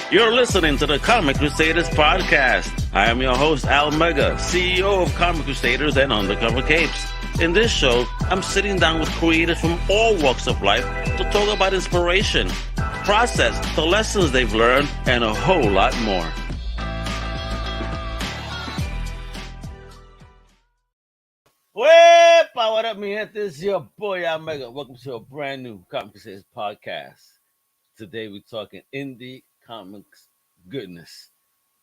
You're listening to the Comic Crusaders Podcast. I am your host, Al Mega, CEO of Comic Crusaders and Undercover Capes. In this show, I'm sitting down with creators from all walks of life to talk about inspiration, process, the lessons they've learned, and a whole lot more. Wepa, what up, man? This is your boy, Al Mega. Welcome to a brand new Comic Crusaders Podcast. Today, we're talking indie comics goodness.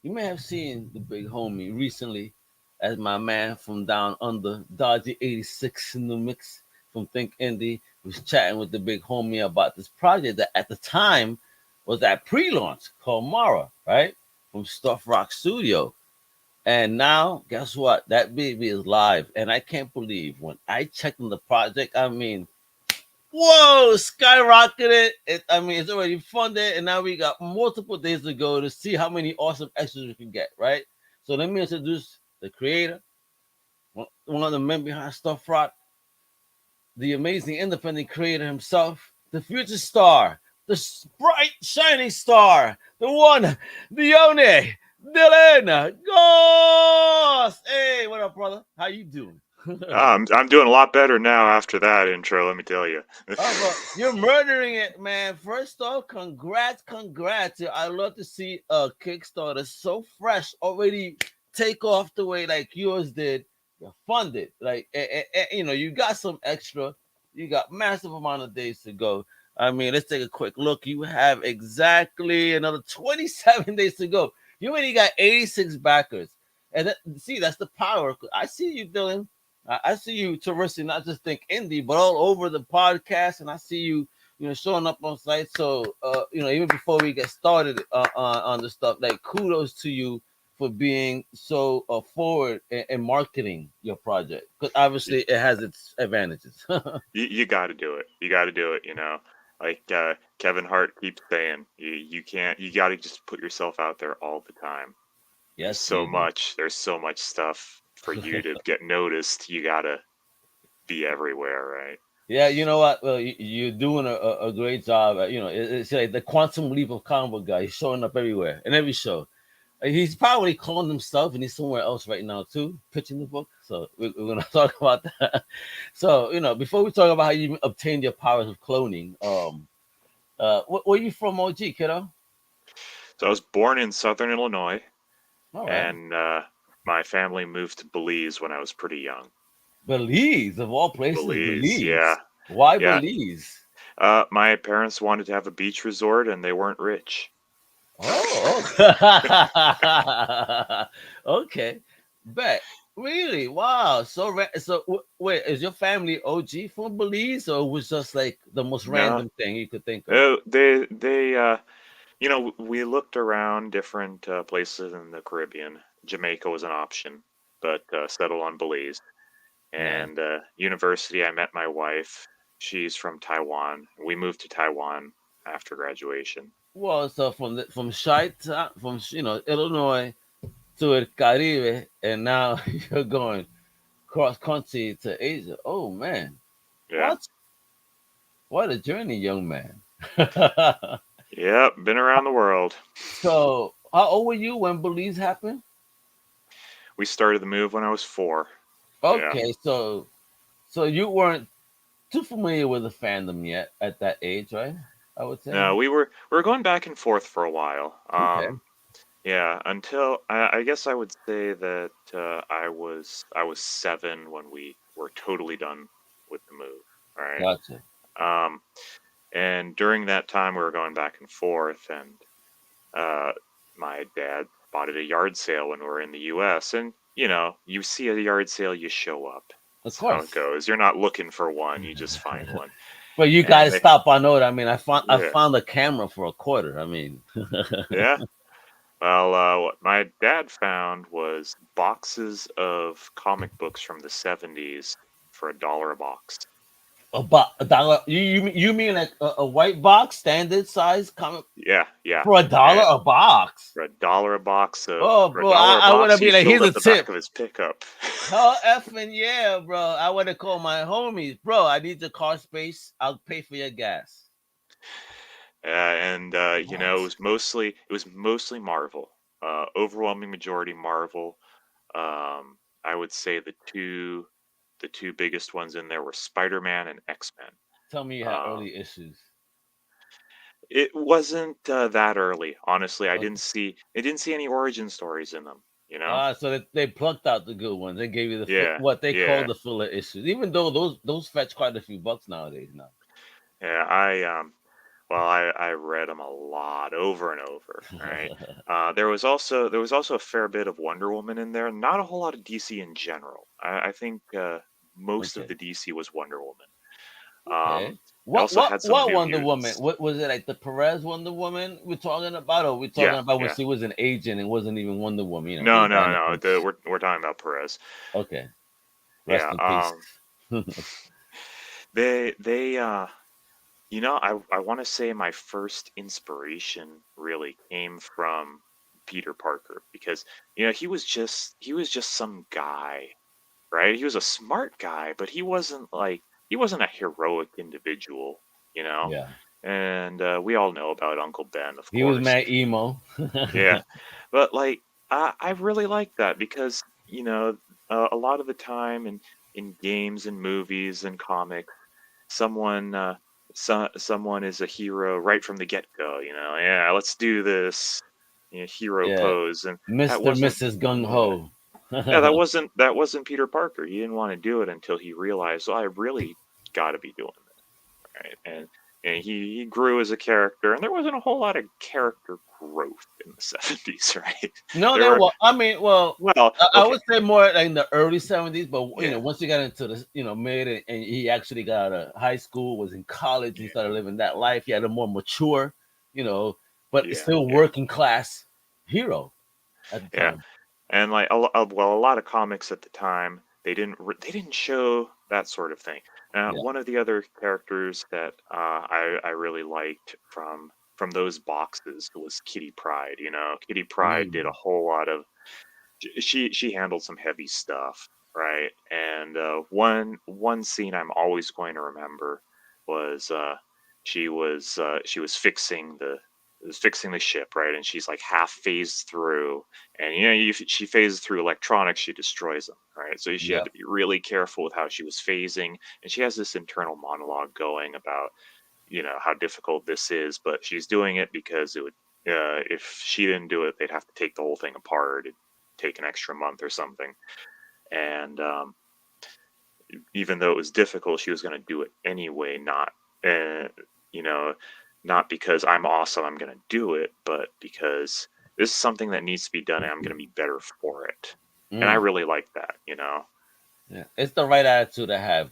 You may have seen the big homie recently as my man from down under, Dodgy 86 in the mix from Think Indie, was chatting with the big homie about this project that at the time was at pre-launch called Mara, right? From Stuff Rock Studio. And now, guess what? That baby is live. And I can't believe when I checked on the project, I mean, whoa, skyrocketed. It's already funded, and now we got multiple days to go to see how many awesome extras we can get, right? So let me introduce the creator, one of the men behind Stuff Rock, the amazing independent creator himself, the future star, the bright, shining star, the one, the only, Dylan Goss. Hey, what up, brother? How you doing? I'm doing a lot better now after that intro, let me tell you. Bro, you're murdering it, man. First off, congrats. I love to see a Kickstarter so fresh already take off the way like yours did. You're funded. Like, you got some extra. You got massive amount of days to go. I mean, let's take a quick look. You have exactly another 27 days to go. You already got 86 backers. And that's the power. I see you, Dylan. I see you traversing not just Think Indie, but all over the podcast, and I see you, showing up on site. So, even before we get started on the stuff, like kudos to you for being so forward in marketing your project, because obviously it has its advantages. You got to do it. You got to do it. Like Kevin Hart keeps saying, you can't. You got to just put yourself out there all the time. Yes, There's so much stuff for you to get noticed. You gotta be everywhere, right? Yeah, you know what? Well, you're doing a great job. It's like the quantum leap of comic book guy. He's showing up everywhere in every show. He's probably cloned himself, and he's somewhere else right now too, pitching the book. So we're gonna talk about that. So before we talk about how you obtained your powers of cloning, where you from, OG kiddo? So I was born in Southern Illinois, All right. and my family moved to Belize when I was pretty young. Belize, of all places. Belize. Yeah. Why Belize? My parents wanted to have a beach resort, and they weren't rich. Oh, okay. Bet. Really? Wow. So wait, is your family OG from Belize, or it was just like the most random thing you could think of? They we looked around different places in the Caribbean. Jamaica was an option, but settled on Belize. And university, I met my wife. She's from Taiwan. We moved to Taiwan after graduation. Well, so from Illinois to the Caribe, and now you're going cross country to Asia. Oh man, yeah. What a journey, young man. Yep, been around the world. So, how old were you when Belize happened? We started the move when I was 4. Okay, yeah. So you weren't too familiar with the fandom yet at that age, right? I would say. No, we were going back and forth for a while. Okay. Yeah, until I guess I would say that I was 7 when we were totally done with the move. All right. Gotcha. And during that time, we were going back and forth, and my dad bought at a yard sale when we were in the U.S. And you see a yard sale, you show up. Of course. That's how it goes. You're not looking for one; you just find one. But you guys stop on note. I mean, I found a camera for $0.25. I mean. Yeah. Well, what my dad found was boxes of comic books from the 70s for $1 a box. $1? You mean like a white box, standard size comic? Yeah. For $1 a box. For $1 a box of. Oh, bro, I want to be like, here's a tip. Back of his pickup. Oh, effing yeah, bro! I want to call my homies, bro. I need the car space. I'll pay for your gas. And you know, What? it was mostly Marvel. Overwhelming majority Marvel. I would say the two biggest ones in there were Spider-Man and X-Men. Tell me you had Um, early issues. it wasn't that early, honestly. Okay. I didn't see any origin stories in them. You know? So they plucked out the good ones. They gave you the Yeah, what they call yeah, the filler issues. Even though those fetch quite a few bucks nowadays now. yeah. Well, I read them a lot over and over. Right. There was also a fair bit of Wonder Woman in there. Not a whole lot of DC in general. I think most of Okay. the DC was Wonder Woman. Okay. It also had some What New Wonder Woman? Mutants. What was it like the Perez Wonder Woman we're talking about, or we're talking Yeah, about when yeah. she was an agent and wasn't even Wonder Woman? You know, No, just no, buying the no. punch. We're talking about Perez. Okay. Rest Yeah. in peace. They you know, I want to say my first inspiration really came from Peter Parker because you know he was just some guy, right? He was a smart guy, but he wasn't a heroic individual, you know. Yeah. And we all know about Uncle Ben, of He was course. mad emo. Yeah, but like I really like that because you know a lot of the time in games and movies and comics, someone someone is a hero right from the get go. You know, yeah, let's do this, you know, hero Yeah. pose, and that Mr. wasn't. Mrs. Gung Yeah, Ho. yeah, that wasn't Peter Parker. He didn't want to do it until he realized, oh, I really got to be doing this, right? And he grew as a character, and there wasn't a whole lot of character growth in the 70s, right? No, There there were was. I mean, well, well, I okay, would say more like in the early '70s, but you know, yeah, once he got into the mid and he actually got out of high school, was in college, he started yeah, living that life. He had a more mature, you know, but yeah, still yeah, working class hero at the yeah. time. And like well, a lot of comics at the time, they didn't show that sort of thing. Yeah. One of the other characters that I really liked from those boxes was Kitty Pryde. You know, Kitty Pryde did a Mm. whole lot of she handled some heavy stuff, right? And one scene I'm always going to remember was she was fixing the ship, right? And she's like half phased through, and you know, if she phases through electronics, she destroys them, right? So she had Yeah. to be really careful with how she was phasing, and she has this internal monologue going about you know how difficult this is, but she's doing it because it would if she didn't do it, they'd have to take the whole thing apart. It'd take an extra month or something, and even though it was difficult, she was going to do it anyway. Not uh, you know, not because I'm awesome, I'm going to do it, but because this is something that needs to be done, and I'm going to be better for it. And I Mm. really like that, you know. Yeah. It's the right attitude to have,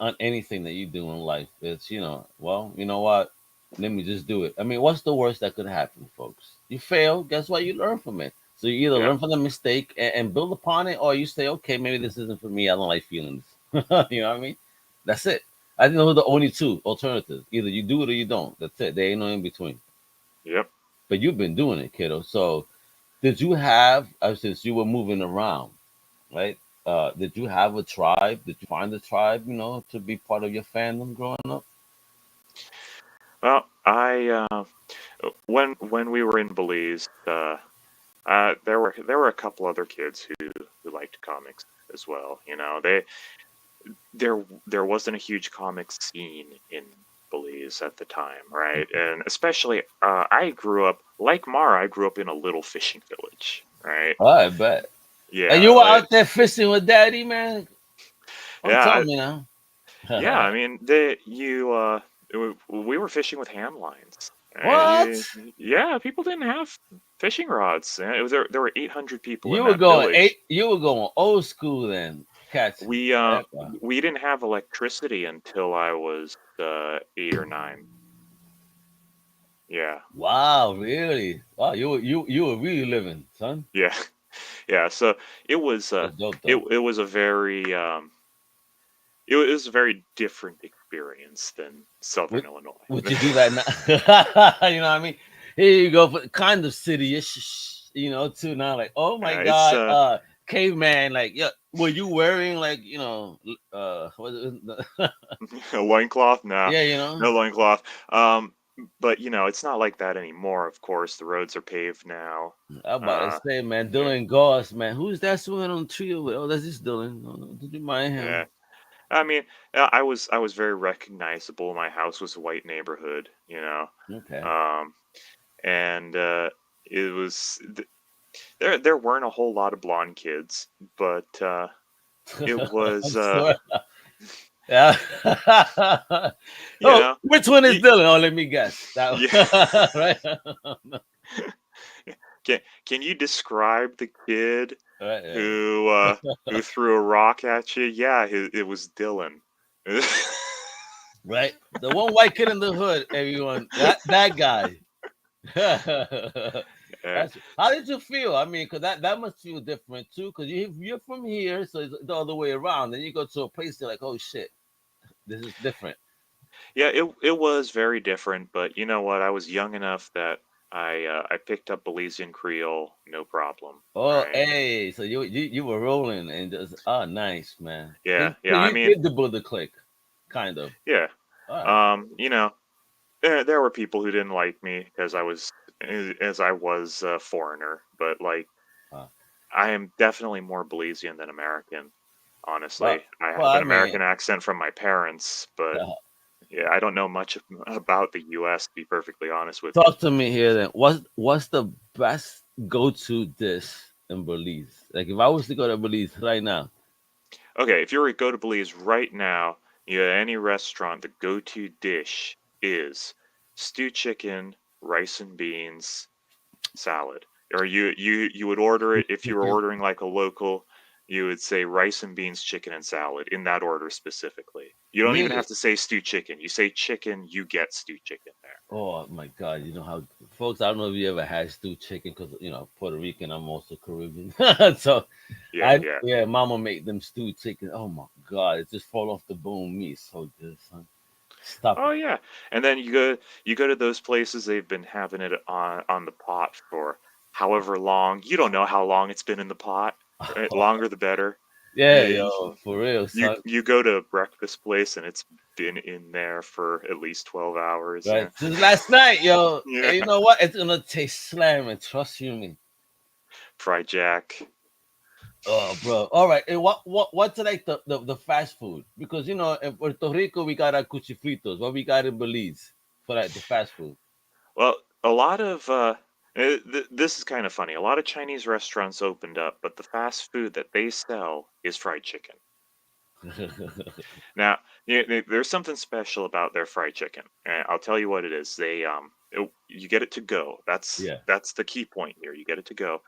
on anything that you do in life. It's, well, you know what? Let me just do it. I mean, what's the worst that could happen, folks? You fail. Guess what? You learn from it. So you either Yeah, learn from the mistake and build upon it, or you say, okay, maybe this isn't for me. I don't like feelings. You know what I mean? That's it. I think those are the only two alternatives. Either you do it or you don't. That's it. There ain't no in between. yep. But you've been doing it, kiddo. So did you have, since you were moving around, right? Did you have a tribe? Did you find a tribe, to be part of your fandom growing up? Well, I when we were in Belize, there were a couple other kids who liked comics as well. You know, there wasn't a huge comic scene in Belize at the time, right? And especially, I grew up like Mara. I grew up in a little fishing village, right? Oh, I bet. And you Yeah, were like out there fishing with daddy, man? Don't yeah, tell me now. yeah. I mean, they you we were fishing with hand lines. Right? What? Yeah, people didn't have fishing rods. It was there were 800 people in You were that going village. old school then, catching. We Heck, wow. we didn't have electricity until I was 8 or 9. Yeah, Wow, really? Wow, you were really living, son. yeah, yeah. So it was That's dope though. it was a very it was a very different experience than Southern Would Illinois. would you do that now? You know what I mean? Here you go, for kind of city-ish, too. Now, like, oh my It's god, caveman, like, yeah, were you wearing like, what is it? a loincloth. No, Yeah, no loincloth. but it's not like that anymore. Of course, the roads are paved now. I'm about to say, man, Yeah, Dylan Goss, man. Who's that swinging on the tree over? Oh, that's just Dylan. No, no, did you mind yeah. him? I mean, I was very recognizable. My house was a white neighborhood, Okay. um, and it was there weren't a whole lot of blonde kids, but it was I'm sorry. Yeah. you Oh, know, which one is you, Dylan? Oh, let me guess. yeah. That right. Can you describe the kid Right, yeah. who threw a rock at you? Yeah, it was Dylan. Right. The one white kid in the hood, everyone. That guy. Uh, That's how did you feel? I mean, because that must feel different too. Because you're from here, so it's the other way around. Then you go to a place, you're like, oh shit, this is different. yeah, it was very different, but you know what? I was young enough that I picked up Belizean Creole, no problem, Oh, right? hey, so you were rolling and just nice, man. So, Yeah, so yeah. I you mean, did the Buddha click, kind of. yeah. All right. You know, there were people who didn't like me because I was a foreigner, but like Uh, I am definitely more Belizean than American. well, Honestly, I well, have I an mean, American accent from my parents, but uh, yeah, I don't know much about the U.S. to be perfectly honest with you. talk to me here. Then, what's the best go-to dish in Belize? Like, if I was to go to Belize right now. Okay, if you were to go to Belize right now, any restaurant, the go-to dish is stewed chicken, rice and beans, salad. Or you would order it if you were ordering like a local, you would say rice and beans, chicken and salad in that order specifically. You don't even Really? have to say stewed chicken. You say chicken, you get stewed chicken there. Oh my God! You know how, folks. I don't know if you ever had stewed chicken because Puerto Rican. I'm also Caribbean, so Yeah, yeah. yeah, Mama made them stewed chicken. Oh my God! It just fall off the bone meat. So good, son. Stop Oh it. yeah. And then you go to those places, they've been having it on the pot for however long. You don't know how long it's been in the pot. Right? Longer the better. Yeah, You, yo, for real, you son. you go to a breakfast place and it's been in there for at least 12 hours. Right, Yeah. since last night, yo. Yeah. And you know what? It's gonna taste slamming. Trust you me. Fried jack. Oh, bro. All right. And what's like the fast food? Because in Puerto Rico we got our cuchifritos. What we got in Belize for like the fast food? Well, a lot of this is kind of funny. A lot of Chinese restaurants opened up, but the fast food that they sell is fried chicken. Now, there's something special about their fried chicken. And I'll tell you what it is. You get it to go. That's Yeah, that's the key point here. You get it to go,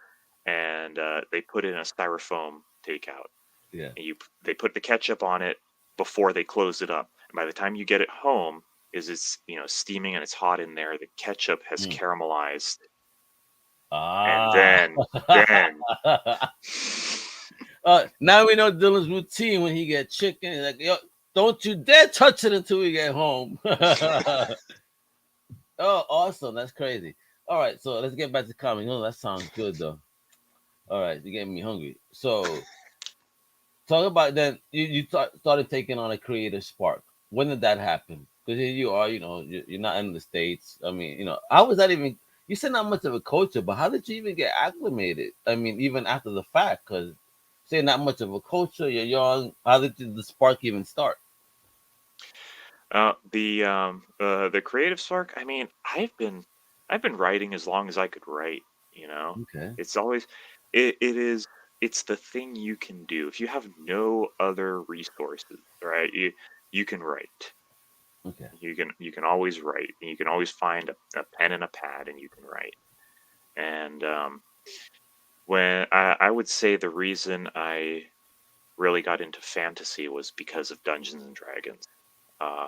and they put it in a styrofoam takeout. yeah. And they put the ketchup on it before they close it up. And by the time you get it home, it's steaming and it's hot in there. The ketchup has Mm. caramelized, and Ah. then Now we know Dylan's routine when he get chicken. He's like, yo, don't you dare touch it until we get home. Oh, awesome. That's crazy. All right, so let's get back to comedy. No, that sounds good though. All right, you're getting me hungry. So talk about then started taking on a creative spark. When did that happen? Because here you are, you're not in the States. I mean, how was that even? You said not much of a culture, but how did you even get acclimated? I mean, even after the fact, because say not much of a culture, you're young. How did the spark even start? the creative spark. I mean, I've been writing as long as I could write. You know, Okay, it's always it's the thing you can do if you have no other resources, right? You can write. okay. You can always write. And you can always find a pen and a pad, and you can write. And when I would say the reason I really got into fantasy was because of Dungeons and Dragons.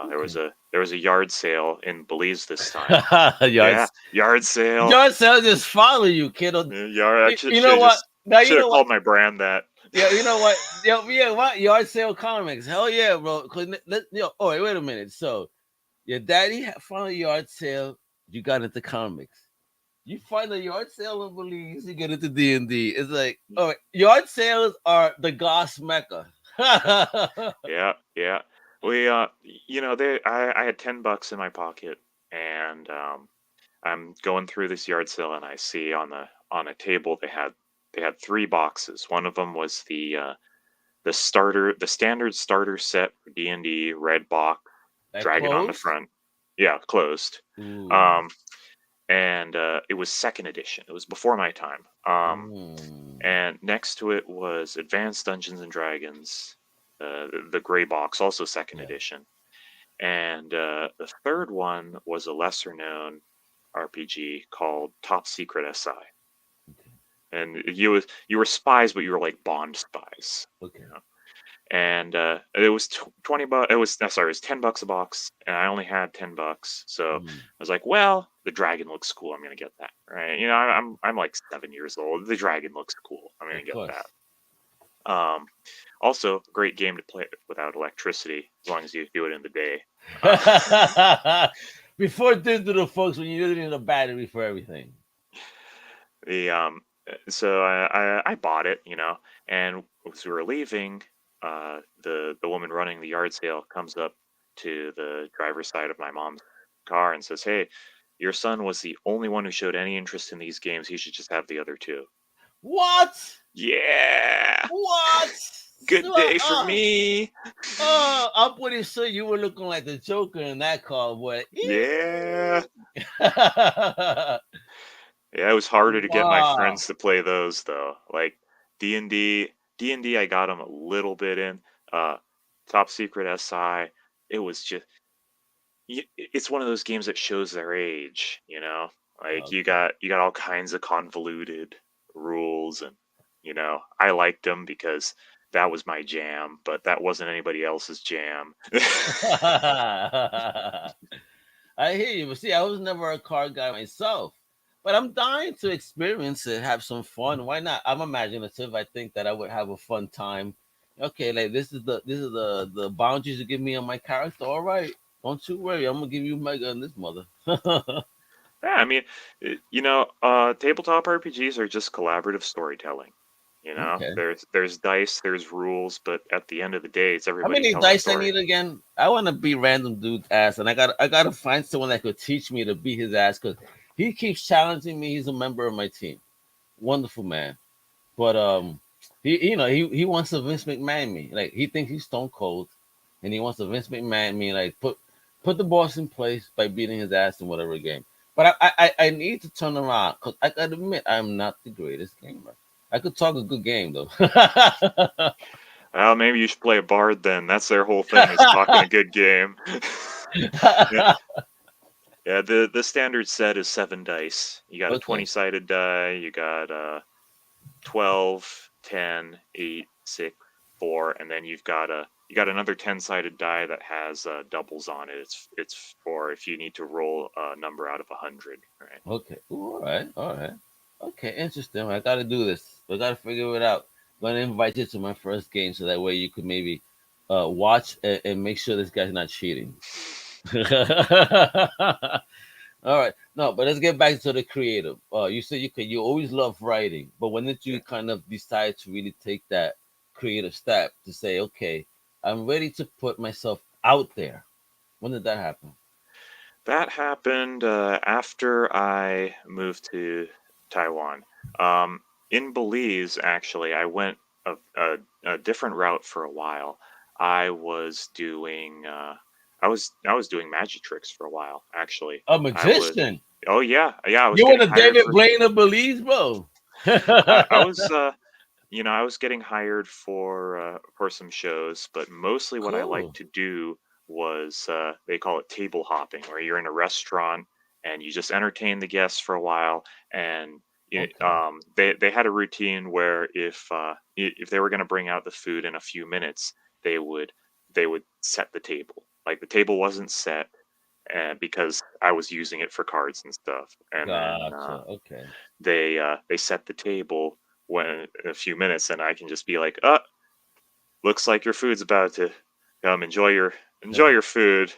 There was Okay. a yard sale in Belize this time. Yeah, Yards, yard sale. yard sales just follow you, kiddo. Yard. I should You know have what? just Now you should have know what. called my brand that. Yeah, you know what? Yeah, what yard sale comics? Hell yeah, bro. Oh wait a minute. So your daddy found a yard sale. You got into comics. You find a yard sale in Belize. You get into D&D. It's like, oh, yard sales are the Goss mecca. Yeah, yeah. We, they, I had $10 in my pocket, and I'm going through this yard sale, and I see on a table they had 3 boxes. One of them was the standard starter set for D&D, red box, That dragon on the closed? front. Yeah, closed. Ooh. Um, and it was second edition. It was before my time. Mm. And next to it was Advanced Dungeons and Dragons, the gray box, also second Yeah. edition. And the third one was a lesser known RPG called Top Secret SI. Okay. And you were spies, but you were like Bond spies. Okay. You know? And it was 20 bucks. It was $10 a box, and I only had $10. So Mm. I was like, well, the dragon looks cool. I'm gonna get that, right? I'm like 7 years old. The dragon looks cool. I'm gonna Of get course. that. Also, great game to play without electricity, as long as you do it in the day. Before digital, folks, when you really need a battery for everything. The so I bought it, and as we were leaving, the woman running the yard sale comes up to the driver's side of my mom's car and says, "Hey, your son was the only one who showed any interest in these games. He should just have the other two." What? Yeah, What? good day for me. I'm pretty sure you were looking like the Joker in that car, boy. Yeah, yeah. It was harder to get my Wow. friends to play those though. Like D&D, D&D, I got them a little bit in. Uh, Top Secret SI, it was just it's one of those games that shows their age, Like you Okay. got all kinds of convoluted rules, and I liked them because that was my jam, but that wasn't anybody else's jam. I hear you, but see, I was never a card guy myself. But I'm dying to experience it, have some fun. Why not? I'm imaginative. I think that I would have a fun time. Okay, like this is the boundaries you give me on my character. All right, don't you worry. I'm gonna give you mega on this mother. Yeah, I mean, tabletop RPGs are just collaborative storytelling. Okay. There's dice, there's rules, but at the end of the day, it's How everybody many telling a dice I story. need again? I want to be random dude's ass, and I gotta find someone that could teach me to be his ass because he keeps challenging me. He's a member of my team. Wonderful man. But he wants to Vince McMahon me. Like he thinks he's stone cold, and he wants to Vince McMahon me. Like put the boss in place by beating his ass in whatever game. But I need to turn around because I gotta admit I'm not the greatest gamer. I could talk a good game though. Well, maybe you should play a bard then. That's their whole thing, is talking a good game. Yeah, yeah. The standard set is 7 dice. You got a Okay. 20-sided die. You got 12, 10, 8, 6, 4, and then you got another 10-sided die that has doubles on it. It's for if you need to roll a number out of 100, right? Okay. Ooh, all right. All right. Okay. Interesting. I got to do this. I got to figure it out. I'm gonna invite you to my first game so that way you could maybe watch and make sure this guy's not cheating. All right. No, but let's get back to the creative. You said you always love writing, but when did Yeah. you kind of decide to really take that creative step to say, okay, I'm ready to put myself out there? When did that happen? That happened after I moved to Taiwan. In Belize, actually, I went a different route for a while. I was doing I was doing magic tricks for a while. Actually, A I was. magician. Oh yeah. I was You were getting the hired David for. Blaine of Belize, bro. I was I was getting hired for some shows, but mostly what I like Cool. to do was they call it table hopping, where you're in a restaurant and you just entertain the guests for a while. And Okay. they had a routine where if they were going to bring out the food in a few minutes, they would set the table. Like the table wasn't set. Because I was using it for cards and stuff, and then Gotcha. Okay. they set the table when in a few minutes, and I can just be like, looks like your food's about to come. Enjoy your food."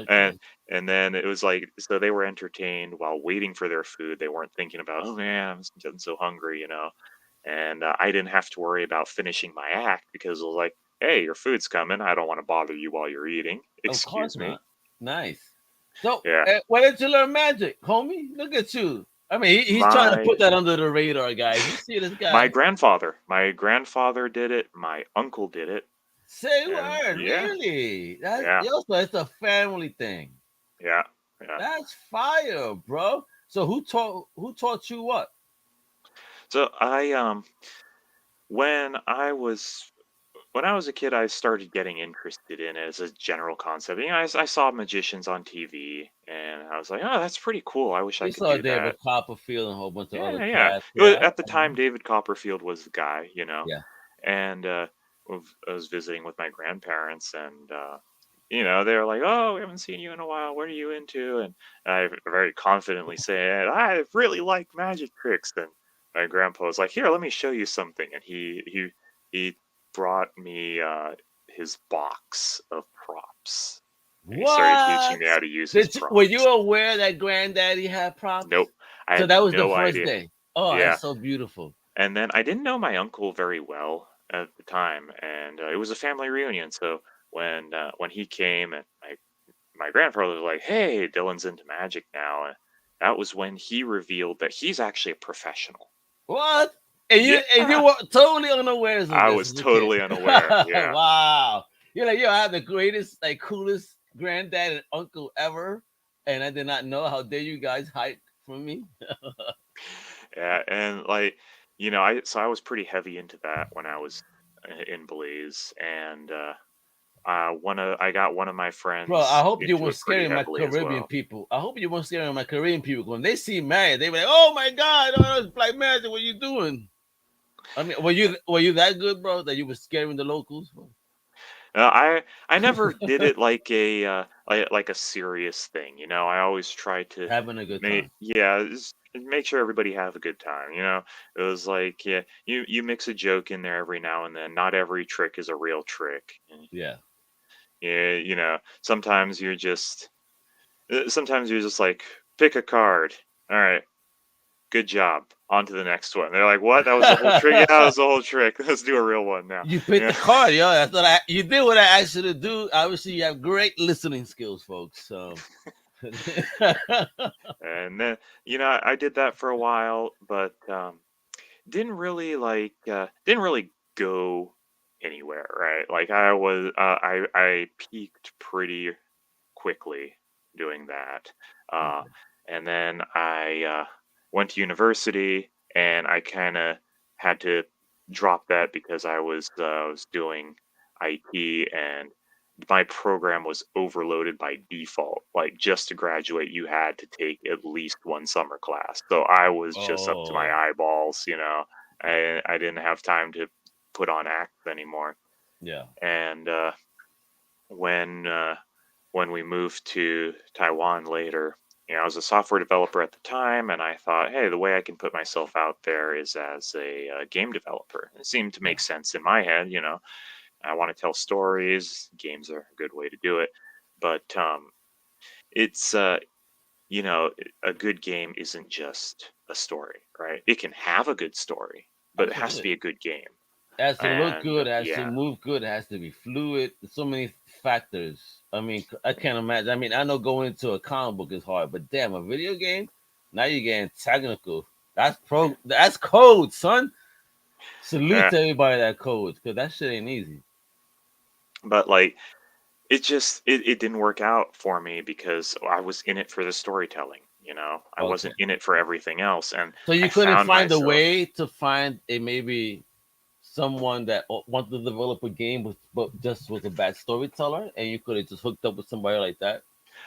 and Okay. and then it was like, so they were entertained while waiting for their food. They weren't thinking about, oh man, I'm getting so hungry. And I didn't have to worry about finishing my act because it was like, hey, your food's coming. I don't want to bother you while you're eating. Of Excuse course me. not. Nice. So, Yeah. why did you learn magic, homie? Look at you. I mean, he's trying to My put that under the radar, guys. You see this my guy? grandfather did it. My uncle did it, Say and word, yeah, really? That's yeah, yo, so it's a family thing. yeah, yeah. That's fire, bro. So who taught you what? So when I was when I was a kid, I started getting interested in it as a general concept. I saw magicians on TV, and I was like, oh, that's pretty cool. I wish I You could saw do that. David Copperfield and a whole bunch of other Yeah, yeah. cats. It was, Yeah. at the time, David Copperfield was the guy, Yeah. and I was visiting with my grandparents, and they were like, "Oh, we haven't seen you in a while. What are you into?" And I very confidently said, "I really like magic tricks." And my grandpa was like, "Here, let me show you something." And he brought me his box of props, and he started teaching What? me how to use his Were you props. aware that granddaddy had props? Nope, I So had that was the no first idea. day. Oh, Yeah, that's so beautiful. and then I didn't know my uncle very well at the time, and it was a family reunion. So when he came, and my grandfather was like, "Hey, Dylan's into magic now," and that was when he revealed that he's actually a professional. What? And you Yeah, were totally unawares of I this was as a kid. totally unaware. Yeah, Wow. You're like, yo, I have the greatest, like coolest granddad and uncle ever. And I did not know. How dare you guys hide from me? yeah, and I was pretty heavy into that when I was in Belize, and I got one of my Bro, I friends hope you into weren't it pretty scaring my heavily as Caribbean well. people. I hope you weren't scaring my Caribbean people. When they see Mary, they be like, "Oh my God, oh, it's Black Magic, what you doing?" I mean, were you that good, bro, that you were scaring the locals? I never did it like a serious thing. I always tried to Having a good time. just make sure everybody have a good time. It was like, yeah, you mix a joke in there every now and then. Not every trick is a real trick. Yeah. Yeah, sometimes you're just like, pick a card. All right, good job. On to the next one. They're like, what? That was the whole trick? Yeah, that was the whole trick. Let's do a real one now. You picked the Yeah. card, yo. That's what you did. What I asked you to do. Obviously, you have great listening skills, folks. So, And then, I did that for a while, but didn't really go anywhere, right? Like I peaked pretty quickly doing that. Uh, and then I went to university, and I kind of had to drop that because I was doing IT, and my program was overloaded by default. Like, just to graduate, you had to take at least one summer class. So I was just up to my oh, eyeballs. I didn't have time to put on acts anymore. yeah. And when uh, when we moved to Taiwan later, I was a software developer at the time, and I thought, hey, the way I can put myself out there is as a game developer. It seemed to Yeah. make sense in my head. I want to tell stories. Games are a good way to do it, but it's a good game isn't just a story, right? It can have a good story, but it has to Absolutely. be a good game. It has to look And good. It has to yeah, move good. It has to be fluid. There's so many factors. I mean, I can't imagine. I mean, I know going into a comic book is hard, but damn, a video game. Now you're getting technical. That's code, son. Salute yeah. to everybody that codes, because that shit ain't easy. But like, it didn't work out for me because I was in it for the storytelling. I Okay. wasn't in it for everything else, and So you I couldn't found find a myself. way to find a maybe someone that wanted to develop a game with but just was a bad storyteller, and you could have just hooked up with somebody like that.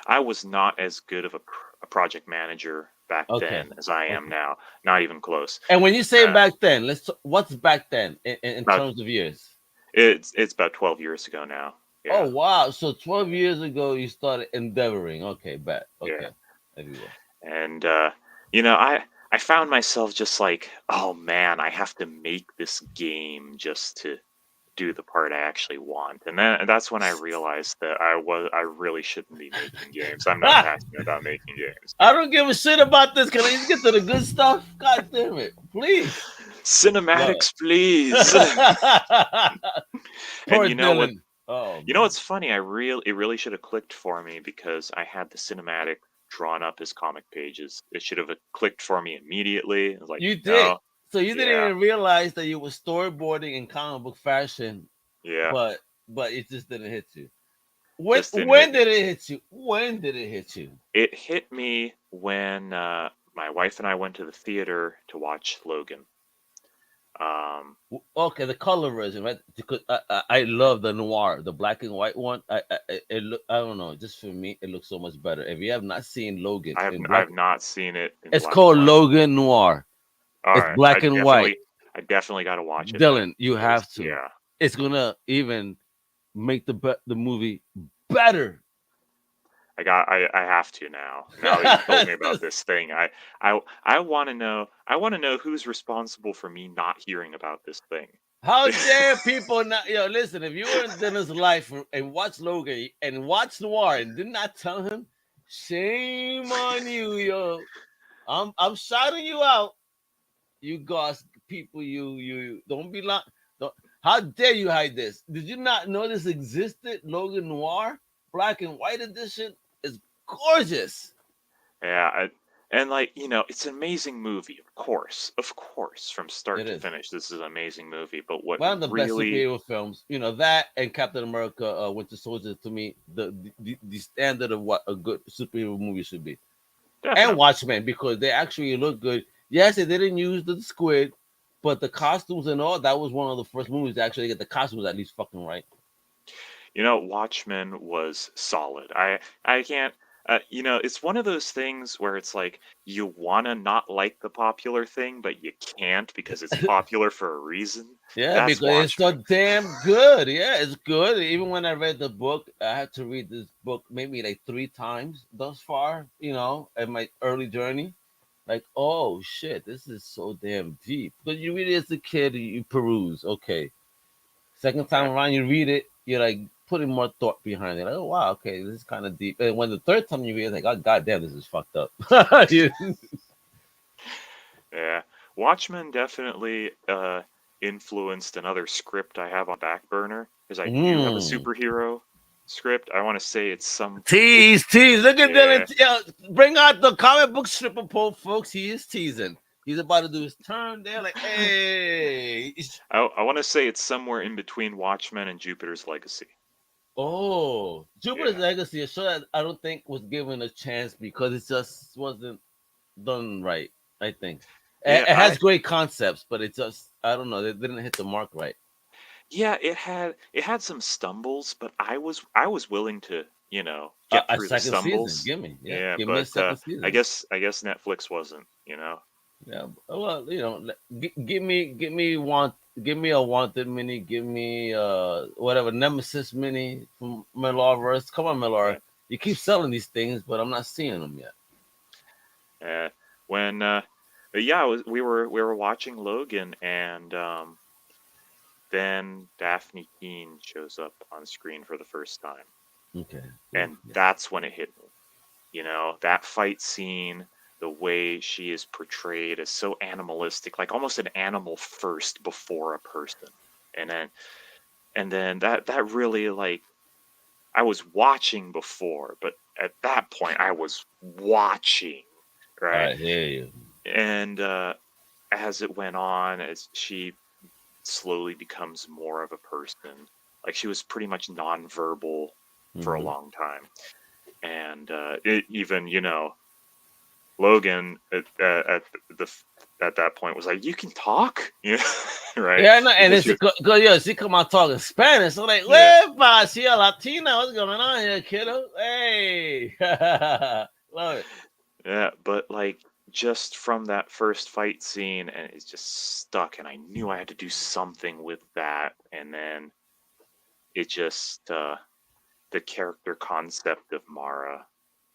I was not as good of a project manager back Okay. then as I am Okay. now. Not even close. And when you say Uh, back then, what's back then in about terms of years? it's about 12 years ago now. Oh Yeah, wow! So 12 years ago you started endeavoring. Okay, bet. yeah. Okay, there you go. And I found myself just like, oh man, I have to make this game just to do the part I actually want. And that's when I realized that I really shouldn't be making games. I'm not passionate about making games. I don't give a shit about this. Can I just get to the good stuff? God damn it, please. Love Cinematics, please. it. And Poor you know what? Dylan. Oh You know what's funny? It really should have clicked for me because I had the cinematic drawn up as comic pages. It should have clicked for me immediately. I was like, You did. no, So you didn't yeah, even realize that you were storyboarding in comic book fashion, yeah, but it just didn't hit you. just didn't hit When me. did it hit you? When did it hit you? It hit me when my wife and I went to the theater to watch Logan. Okay, the color version, right? Because I love the noir, the black and white one. I don't know, just for me, it looks so much better. If you have not seen Logan in I black, have not seen it in it's black and called white. Logan Noir. All It's right, black and white. I definitely got to watch it then. Dylan, you Because, have to. yeah, It's gonna even make the movie better. I have to now. Now that you've told me about this thing, I want to know. I want to know who's responsible for me not hearing about this thing. How dare people not? Yo, listen. If you were in Dylan's life and watch Logan and watch Noir and did not tell him, shame on you, yo. I'm shouting you out. You Goss people, you don't be like. How dare you hide this? Did you not know this existed? Logan Noir, black and white edition is gorgeous. Yeah, and like it's an amazing movie, of course, from start It to is finish. This is an amazing movie. But what one of the best really, superhero films. You know that and Captain America: Winter Soldier, to me, the standard of what a good superhero movie should be. And definitely, Watchmen, because they actually look good. Yes, they didn't use the squid, but the costumes and all, that was one of the first movies to actually get the costumes at least fucking right. Watchmen was solid. I can't. It's one of those things where it's like you wanna not like the popular thing, but you can't because it's popular for a reason. Yeah, That's because it's so Watchmen. damn good. Yeah, it's good. Even when I read the book, I had to read this book maybe like 3 times thus far, in my early journey. Like, oh shit, this is so damn deep. Because you read it as a kid, you peruse, okay. Second Yeah, time around, you read it, you're like putting more thought behind it. Like, oh wow, okay, this is kind of deep. And when the third time you read it, like, oh goddamn, this is fucked up. You- yeah. Watchmen definitely influenced another script I have on back burner because I do have a mm. superhero script. I want to say it's some. Tease. Look at Yeah. Dylan. Yo, bring out the comic book stripper pole, folks. He is teasing. He's about to do his turn there. Like, hey. I want to say it's somewhere in between Watchmen and Jupiter's Legacy. Oh, Jupiter's Yeah. Legacy, a show that I don't think was given a chance because it just wasn't done right. I think Yeah, it has great concepts, but it just I don't know. They didn't hit the mark right. it had some stumbles, but I was willing to, get A through the second season, stumbles. give me, yeah, Yeah, give me a but second I season. guess Netflix wasn't. Yeah, well, give me a wanted mini, give me whatever Nemesis mini from Millarverse. Come on, Millar, Yeah. you keep selling these things, but I'm not seeing them yet. Uh, when but yeah, we were watching Logan and then Daphne Keene shows up on screen for the first time. Okay, good. And Yeah. that's when it hit me. That fight scene, the way she is portrayed as so animalistic, like almost an animal first before a person. And then that really, like, I was watching before, but at that point I was watching, right? I hear you. And as it went on, as she slowly becomes more of a person, like she was pretty much nonverbal for a Hmm. long time. And even Logan at that point was like, "You can talk," right? Yeah, no, and Because it's she, yo, she come out talking Spanish. I'm like, yeah, "Wepa, she a Latina? What's going on here, kiddo? Hey, love it." yeah, but like just from that first fight scene, and it's just stuck, and I knew I had to do something with that, and then it just the character concept of Mara,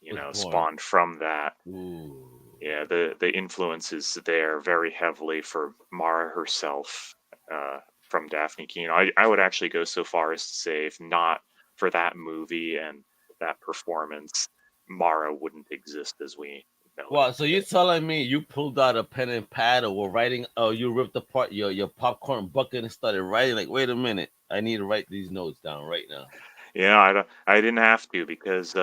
Was born. spawned from that. Ooh. Yeah, the influences there very heavily for Mara herself, from Daphne Keene. I would actually go so far as to say, if not for that movie and that performance, Mara wouldn't exist as we know it Wow, so you today. telling me you pulled out a pen and pad or were writing, oh, you ripped apart your popcorn bucket and started writing, like, wait a minute, I need to write these notes down right now. I didn't have to because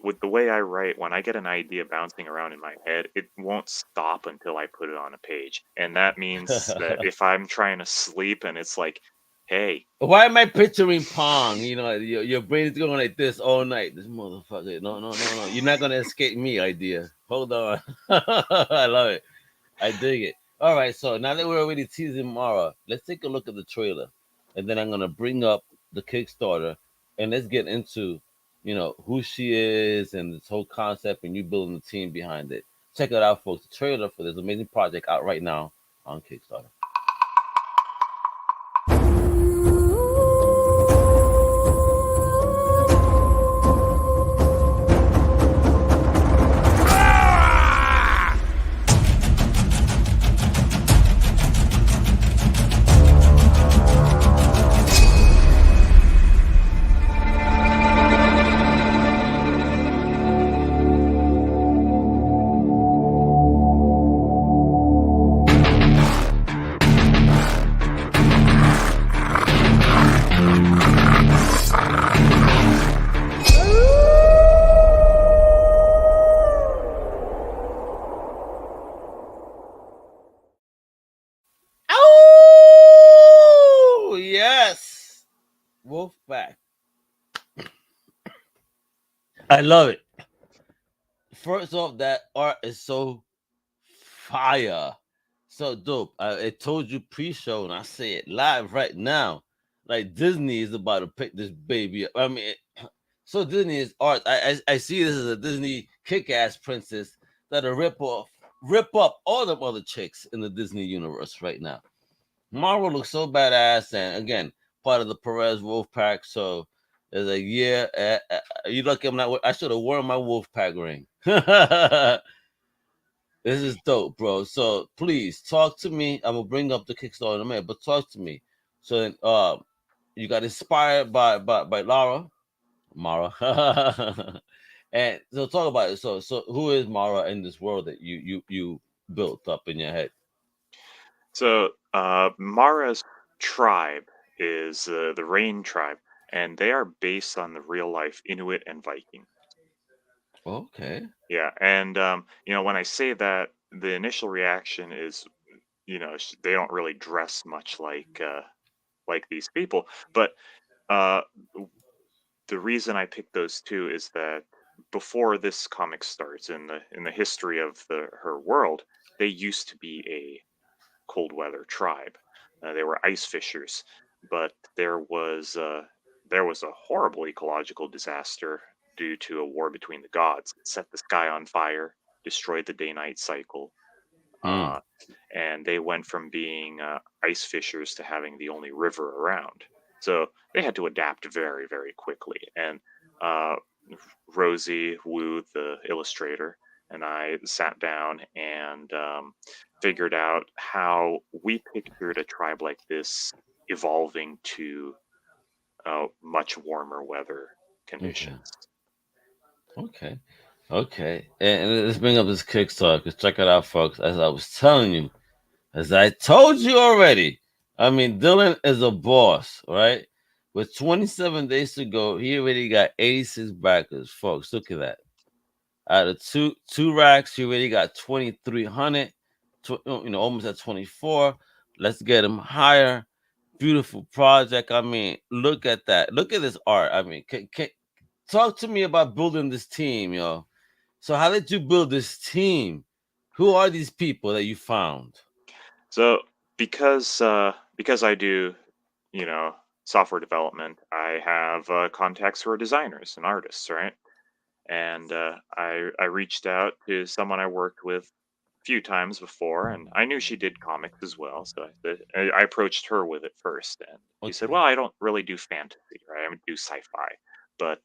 with the way I write, when I get an idea bouncing around in my head, it won't stop until I put it on a page, and that means that if I'm trying to sleep and it's like, hey, Why am I picturing Pong? Your brain is going like this all night. This motherfucker. No, no, no, no. You're not gonna escape me, idea. Hold on. I love it. I dig it. All right, so now that we're already teasing Mara, let's take a look at the trailer, and then I'm gonna bring up the Kickstarter, and let's get into, who she is and this whole concept, and you building the team behind it. Check it out, folks. The trailer for this amazing project out right now on Kickstarter. Oh yes, Wolfpack. I love it. First off, that art is so fire, so dope. I told you pre-show, and I say it live right now. Like Disney is about to pick this baby up. I mean, so Disney is art. I see this as a Disney kick-ass princess that'll rip up all the other chicks in the Disney universe right now. Marvel looks so badass, and again, part of the Perez Wolf Pack. So it's like, yeah, you lucky I'm not. I should have worn my Wolf Pack ring. This is dope, bro. So please talk to me. I'm gonna bring up the Kickstarter in a minute, but talk to me. So then, you got inspired by Lara, Mara, and so talk about it. So who is Mara in this world that you built up in your head? So Mara's tribe is the Rain tribe, and they are based on the real life Inuit and Viking. Okay. Yeah, and when I say that, the initial reaction is, they don't really dress much like these people. But uh, the reason I picked those two is that before this comic starts, in the history of her world, they used to be a cold weather tribe. They were ice fishers, but there was a horrible ecological disaster due to a war between the gods. It set the sky on fire, destroyed the day-night cycle, Mm. uh, and they went from being ice fishers to having the only river around. So they had to adapt very, very quickly. And uh, Rosie Wu, the illustrator, and I sat down and figured out how we pictured a tribe like this evolving to much warmer weather Okay. conditions. Okay. Okay. And let's bring up this Kickstarter. Cause check it out, folks. As I was telling you, as I told you already. I mean, Dylan is a boss, right? With 27 days to go, he already got 86 backers, folks. Look at that. Out of two racks, he already got 2,300. Almost at 24. Let's get him higher. Beautiful project. I mean, look at that. Look at this art. I mean, talk to me about building this team, yo. So, how did you build this team? Who are these people that you found? So because I do, you know, software development, I have contacts who are designers and artists, right? And I reached out to someone I worked with a few times before, and I knew she did comics as well, so I approached her with it first, and she said, Okay. "Well, I don't really do fantasy, right? I don't do sci-fi, but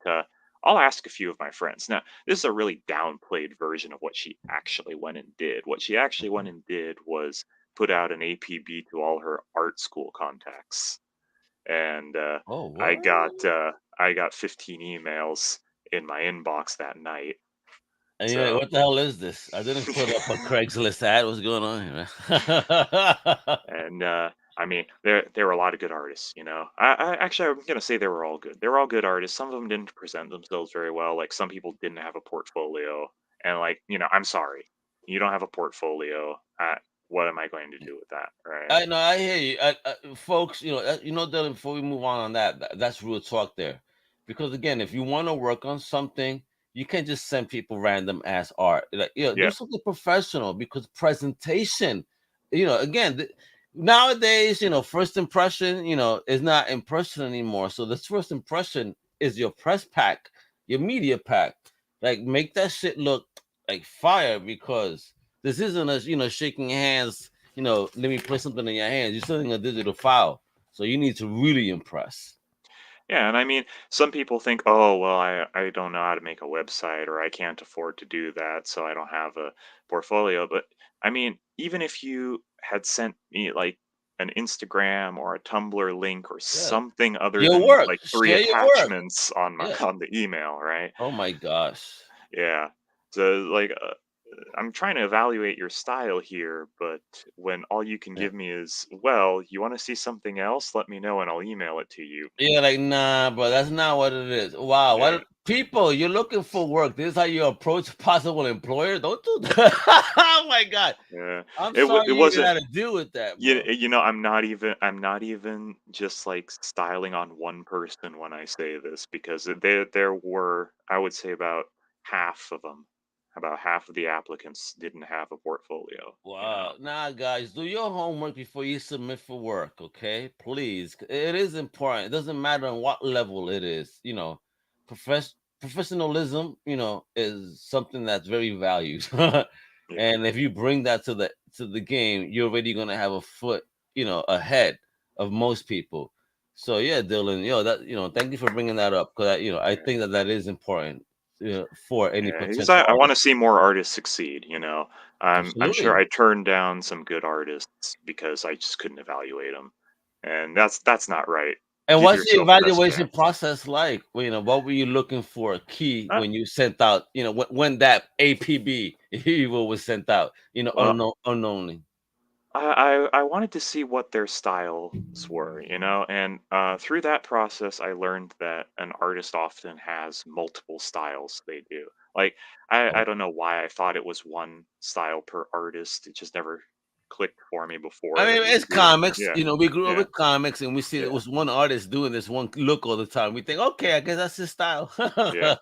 I'll ask a few of my friends." Now, this is a really downplayed version of what she actually went and did. What she actually went and did was put out an APB to all her art school contacts, and Oh, I what? got uh, I got 15 emails in my inbox that night. And you're like, So what the hell is this? I didn't put up a Craigslist ad. What's going on here? and I mean, there were a lot of good artists, you know. Actually, I'm gonna say they were all good. They were all good artists. Some of them didn't present themselves very well. Like some people didn't have a portfolio, and like you know, I'm sorry, you don't have a portfolio. What am I going to do with that, right? I know, I hear you, folks. Dylan. Before we move on that's real talk there, because again, if you want to work on something, you can't just send people random ass art. Like, do Yeah, something professional because presentation. Again, nowadays, first impression, is not impression anymore. So this first impression is your press pack, your media pack. Like, make that shit look like fire because this isn't us, shaking hands, let me put something in your hands. You're sending a digital file, so you need to really impress. yeah, and I mean, some people think, oh, well, I don't know how to make a website, or I can't afford to do that, so I don't have a portfolio. But I mean, even if you had sent me like an Instagram or a Tumblr link or Yeah, something other your than work. like three Share your work. attachments on my Yeah. on the email, right? Oh my gosh. Yeah. So like I'm trying to evaluate your style here, but when all you can Yeah. give me is, well, you want to see something else? Let me know and I'll email it to you. Yeah, like nah, bro. That's not what it is. Wow. Yeah. People? You're looking for work. This is how you approach possible employer. Don't do that. Oh my god. Yeah. I'm It sorry you even wasn't. had to deal with that, You, bro. you know, I'm not even just like styling on one person when I say this, because there were, I would say, about half of them, about half of the applicants didn't have a portfolio, you know. Wow. Nah, guys, do your homework before you submit for work, okay? Please. It is important. It doesn't matter on what level it is. Professionalism, is something that's very valued. Yeah. And if you bring that to the game, you're already gonna have a foot, ahead of most people. So yeah, Dylan, thank you for bringing that up because I Yeah. think that is important, for any Yeah, because potential I want to artist. see more artists succeed, you know. I'm sure Absolutely. I turned down some good artists because I just couldn't evaluate them, and that's not right. And Give what's the yourself the best evaluation chance. process like? Well, what were you looking for key Uh, when you sent out, when that APB evil was sent out, well, unknowingly? I wanted to see what their styles were, you know, and through that process, I learned that an artist often has multiple styles they do. Like, I Oh, don't know why I thought it was one style per artist. It just never clicked for me I before mean, that you it's could do. comics. Yeah, We grew up yeah, with comics, and we see it yeah, was one artist doing this one look all the time. We think, okay, I guess that's his style. yeah.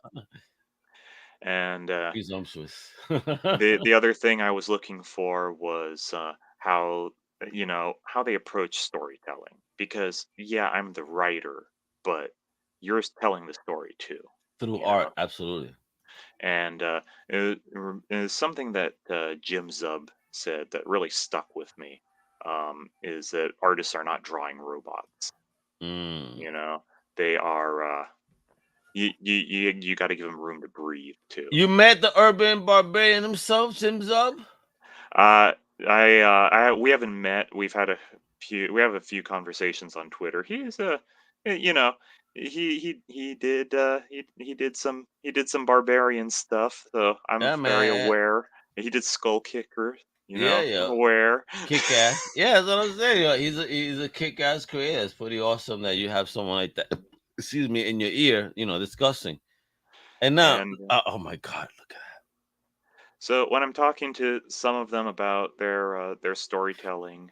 And Presumptuous. the other thing I was looking for was how how they approach storytelling, because yeah, I'm the writer, but you're telling the story too, Through you know. art, absolutely. And it's something that Jim Zub said that really stuck with me, is that artists are not drawing robots, Mm. you know. They are you got to give them room to breathe too. You met the urban barbarian himself, Jim Zub? Uh, we haven't met. We have a few conversations on Twitter. He's you know, he did he did some barbarian stuff. So I'm Yeah, very man. aware. He did Skull Kicker. You Yeah, know, yeah. aware. Kick ass. Yeah, that's what I'm saying. He's a kick ass creator. It's pretty awesome that you have someone like that. Excuse me, in your ear, discussing. And now, And oh my God, look at so when I'm talking to some of them about their storytelling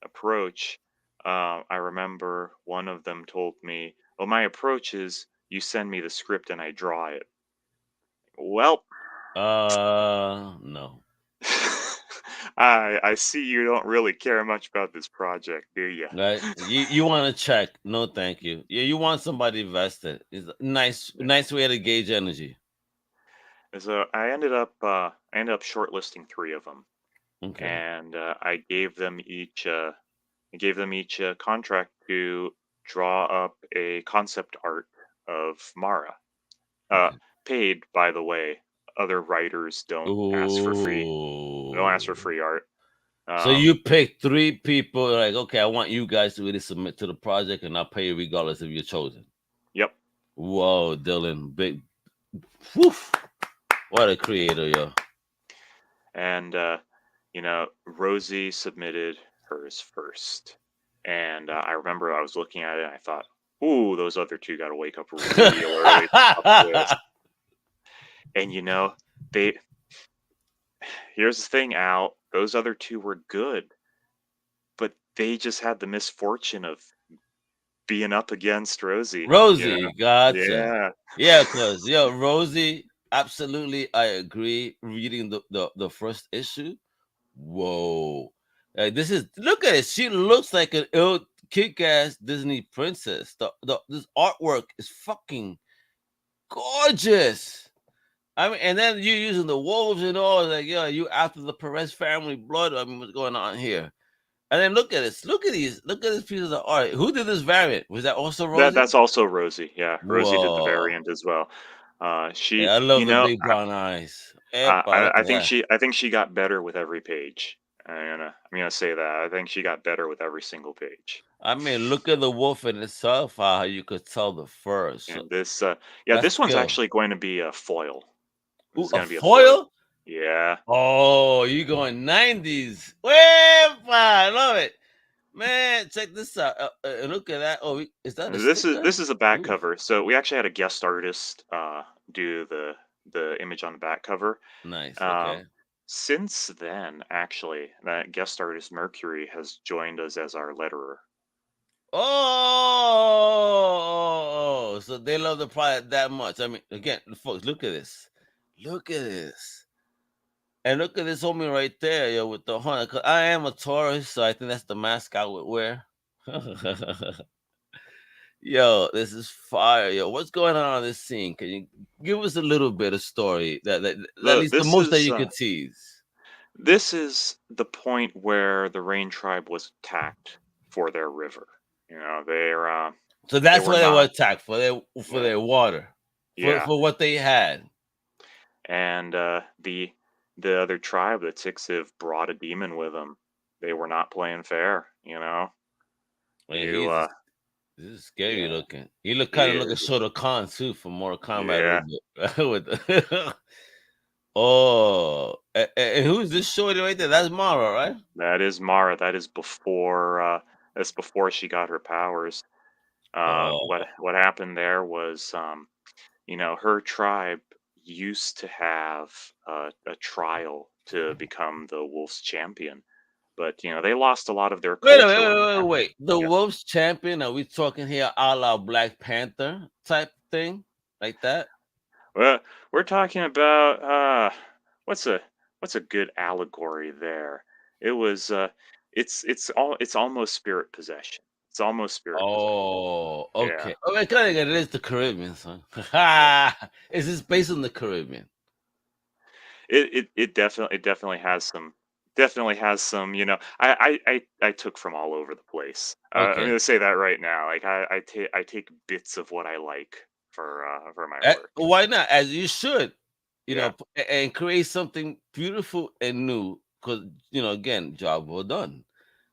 approach, I remember one of them told me, "Well, my approach is you send me the script and I draw it." Well, that. No. I see you don't really care much about this project, do you? Right? You want to check? No, thank you. Yeah, you want somebody vested. It's a nice, Yeah. nice way to gauge energy. So I ended up shortlisting three of them, Okay. and I gave them each a contract to draw up a concept art of Mara. Uh, Okay. paid, by the way. Other writers don't ask for Ooh. free art. So Um, you pick three people, like, okay, I want you guys to really submit to the project, and I'll pay you regardless if you're chosen. yep. Whoa, Dylan, big, woof, what a creator, yo. And Rosie submitted hers first, And I remember I was looking at it and I thought, ooh, those other two got to wake up real early to stop this. And they here's the thing, Al. Those other two were good, but they just had the misfortune of being up against Rosie. Rosie, gotcha. Yeah. Yeah, because Rosie, absolutely, I agree. Reading the first issue, whoa, this is look at it. She looks like an old kick-ass Disney princess. This artwork is fucking gorgeous. I mean, and then you using the wolves and all, like, you after the Perez family blood. I mean, what's going on here? And then look at this. Look at these pieces of art. Who did this variant? Was that also Rosie? That's also Rosie. Yeah, Rosie did the Whoa. variant as well. She, Yeah, I love the big brown eyes. Epa, look I at think that. she got better with every page. I'm gonna say that. I think she got better with every single page. I mean, look at the wolf in itself, how you could tell the fur. So And this, that's this one's skill. actually going to be a foil. This Ooh, is a gonna be a foil. foil? Yeah. Oh, you going 90s. Epa, I love it. Man, check this out. Look at that. Oh, is that a sticker? This is a back Ooh, cover. So we actually had a guest artist do the image on the back cover. nice. Um, Okay. since then, actually, that guest artist Mercury has joined us as our letterer. Oh, so they love the product that much. I mean, again, folks, look at this. Look at this. And look at this homie right there, with the hunter. 'Cause I am a Taurus, so I think that's the mask I would wear. Yo, this is fire. Yo, what's going on in this scene? Can you give us a little bit of story that at The least the most that you could tease? This is the point where the Rain tribe was attacked for their river. So They that's were why they were not. attacked for Yeah, their water, yeah. for what they had. And the other tribe, the Tixiv, brought a demon with them. They were not playing fair. Man, You this is scary yeah, looking. He look he kind of like a is. Shoto Khan too from Mortal Kombat a Yeah, little bit. Oh, and who's this shorty right there? That's Mara, right? that is Mara. That's before she got her powers. Oh, What happened there was her tribe used to have a trial to become the Wolves champion, but they lost a lot of their wait a minute, culture when that happened. wait. The Yeah. Wolves champion? Are we talking here a la Black Panther type thing, like that? Well, we're talking about what's a what's a good allegory there? It was it's almost spirit possession. It's almost spirit possession. Oh, Yeah. okay. Oh, I kind of get it. It's the Caribbean, son. Yeah. Is this based on the Caribbean? It definitely has some, I took from all over the place. I'm Okay. gonna say that right now. Like I take bits of what I like for my work. Why not? As you should, Yeah. and create something beautiful and new. Because again, job well done.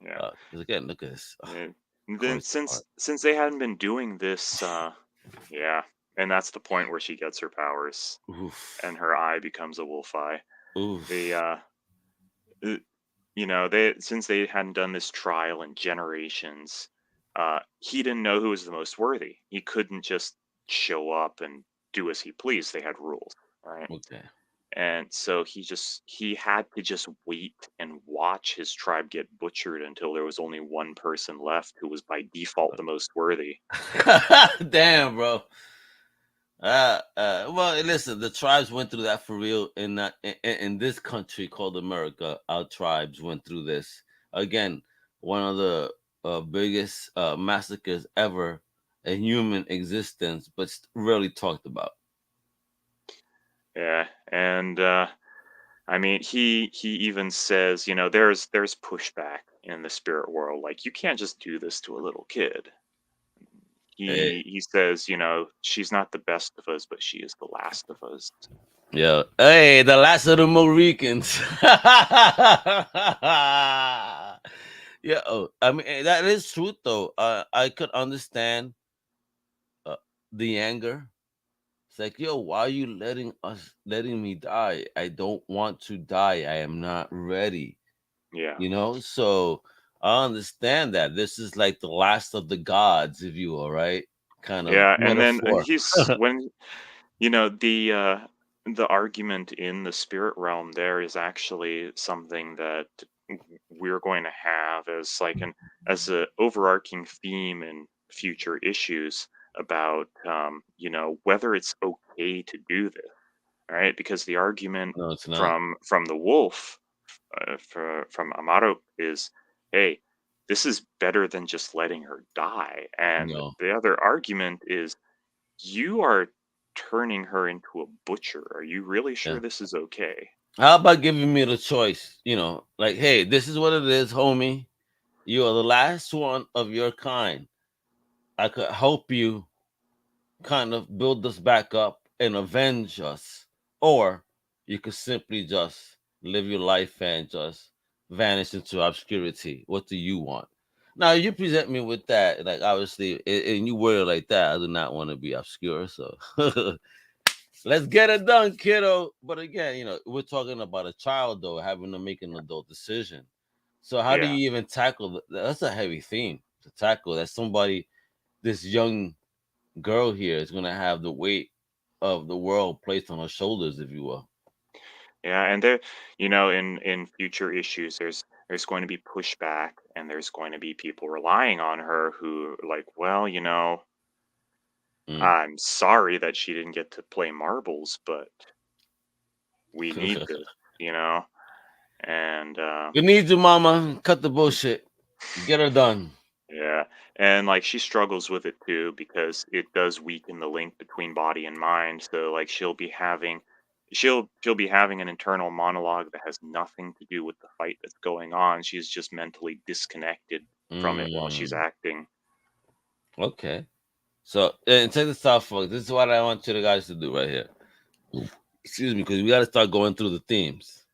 Yeah. 'Cause again, look at this. And then Course art. since they hadn't been doing this, yeah, and that's the point where she gets her powers and Oof. her eye becomes a wolf eye. The Oof. uh, they since they hadn't done this trial in generations, he didn't know who was the most worthy. He couldn't just show up and do as he pleased. They had rules, right? Okay. And so he had to just wait and watch his tribe get butchered until there was only one person left who was by default the most worthy. Damn, bro. Well, listen, the tribes went through that for real in this country called America. Our tribes went through this again. One of the biggest massacres ever in human existence, but rarely talked about. Yeah, and I mean, he even says, there's pushback in the spirit world. Like, you can't just do this to a little kid. Hey, He says, she's not the best of us, but she is the last of us. yeah. Hey, the last of the Mohicans. Yeah. Oh, I mean, that is true though. I could understand uh, the anger. It's like, yo, why are you letting me die? I don't want to die. I am not ready. Yeah, So I understand that. This is like the last of the gods, if you will, right? Kind of Yeah, and then metaphor. he's when you know the argument in the spirit realm there is actually something that we're going to have as like an as a overarching theme in future issues about whether it's okay to do this, right? Because the argument No, it's not. from the wolf from Amaro is, hey, this is better than just letting her die. And No. the other argument is, you are turning her into a butcher. Are you really Yeah. sure this is okay? How about giving me the choice? Like, hey, this is what it is, homie. You are the last one of your kind. I could help you kind of build us back up and avenge us. Or you could simply just live your life and just vanish into obscurity. What do you want? Now you present me with that, like obviously, and you word it like that. I do not want to be obscure, so let's get it done, kiddo. But again, we're talking about a child though having to make an adult decision. So how do Yeah. you even tackle that's a heavy theme to tackle. That somebody, this young girl here, is gonna have the weight of the world placed on her shoulders, if you will. Yeah, and there, in future issues, there's going to be pushback, and there's going to be people relying on her who like, well, Mm. I'm sorry that she didn't get to play marbles, but we need this, you know, and We need you, mama. Cut the bullshit. Get her done. yeah, and like she struggles with it too because it does weaken the link between body and mind. So like she'll be having an internal monologue that has nothing to do with the fight that's going on. She's just mentally disconnected from it while she's Mm. acting. Okay. So, and check this out, folks. This is what I want you guys to do right here. Excuse me, because we got to start going through the themes.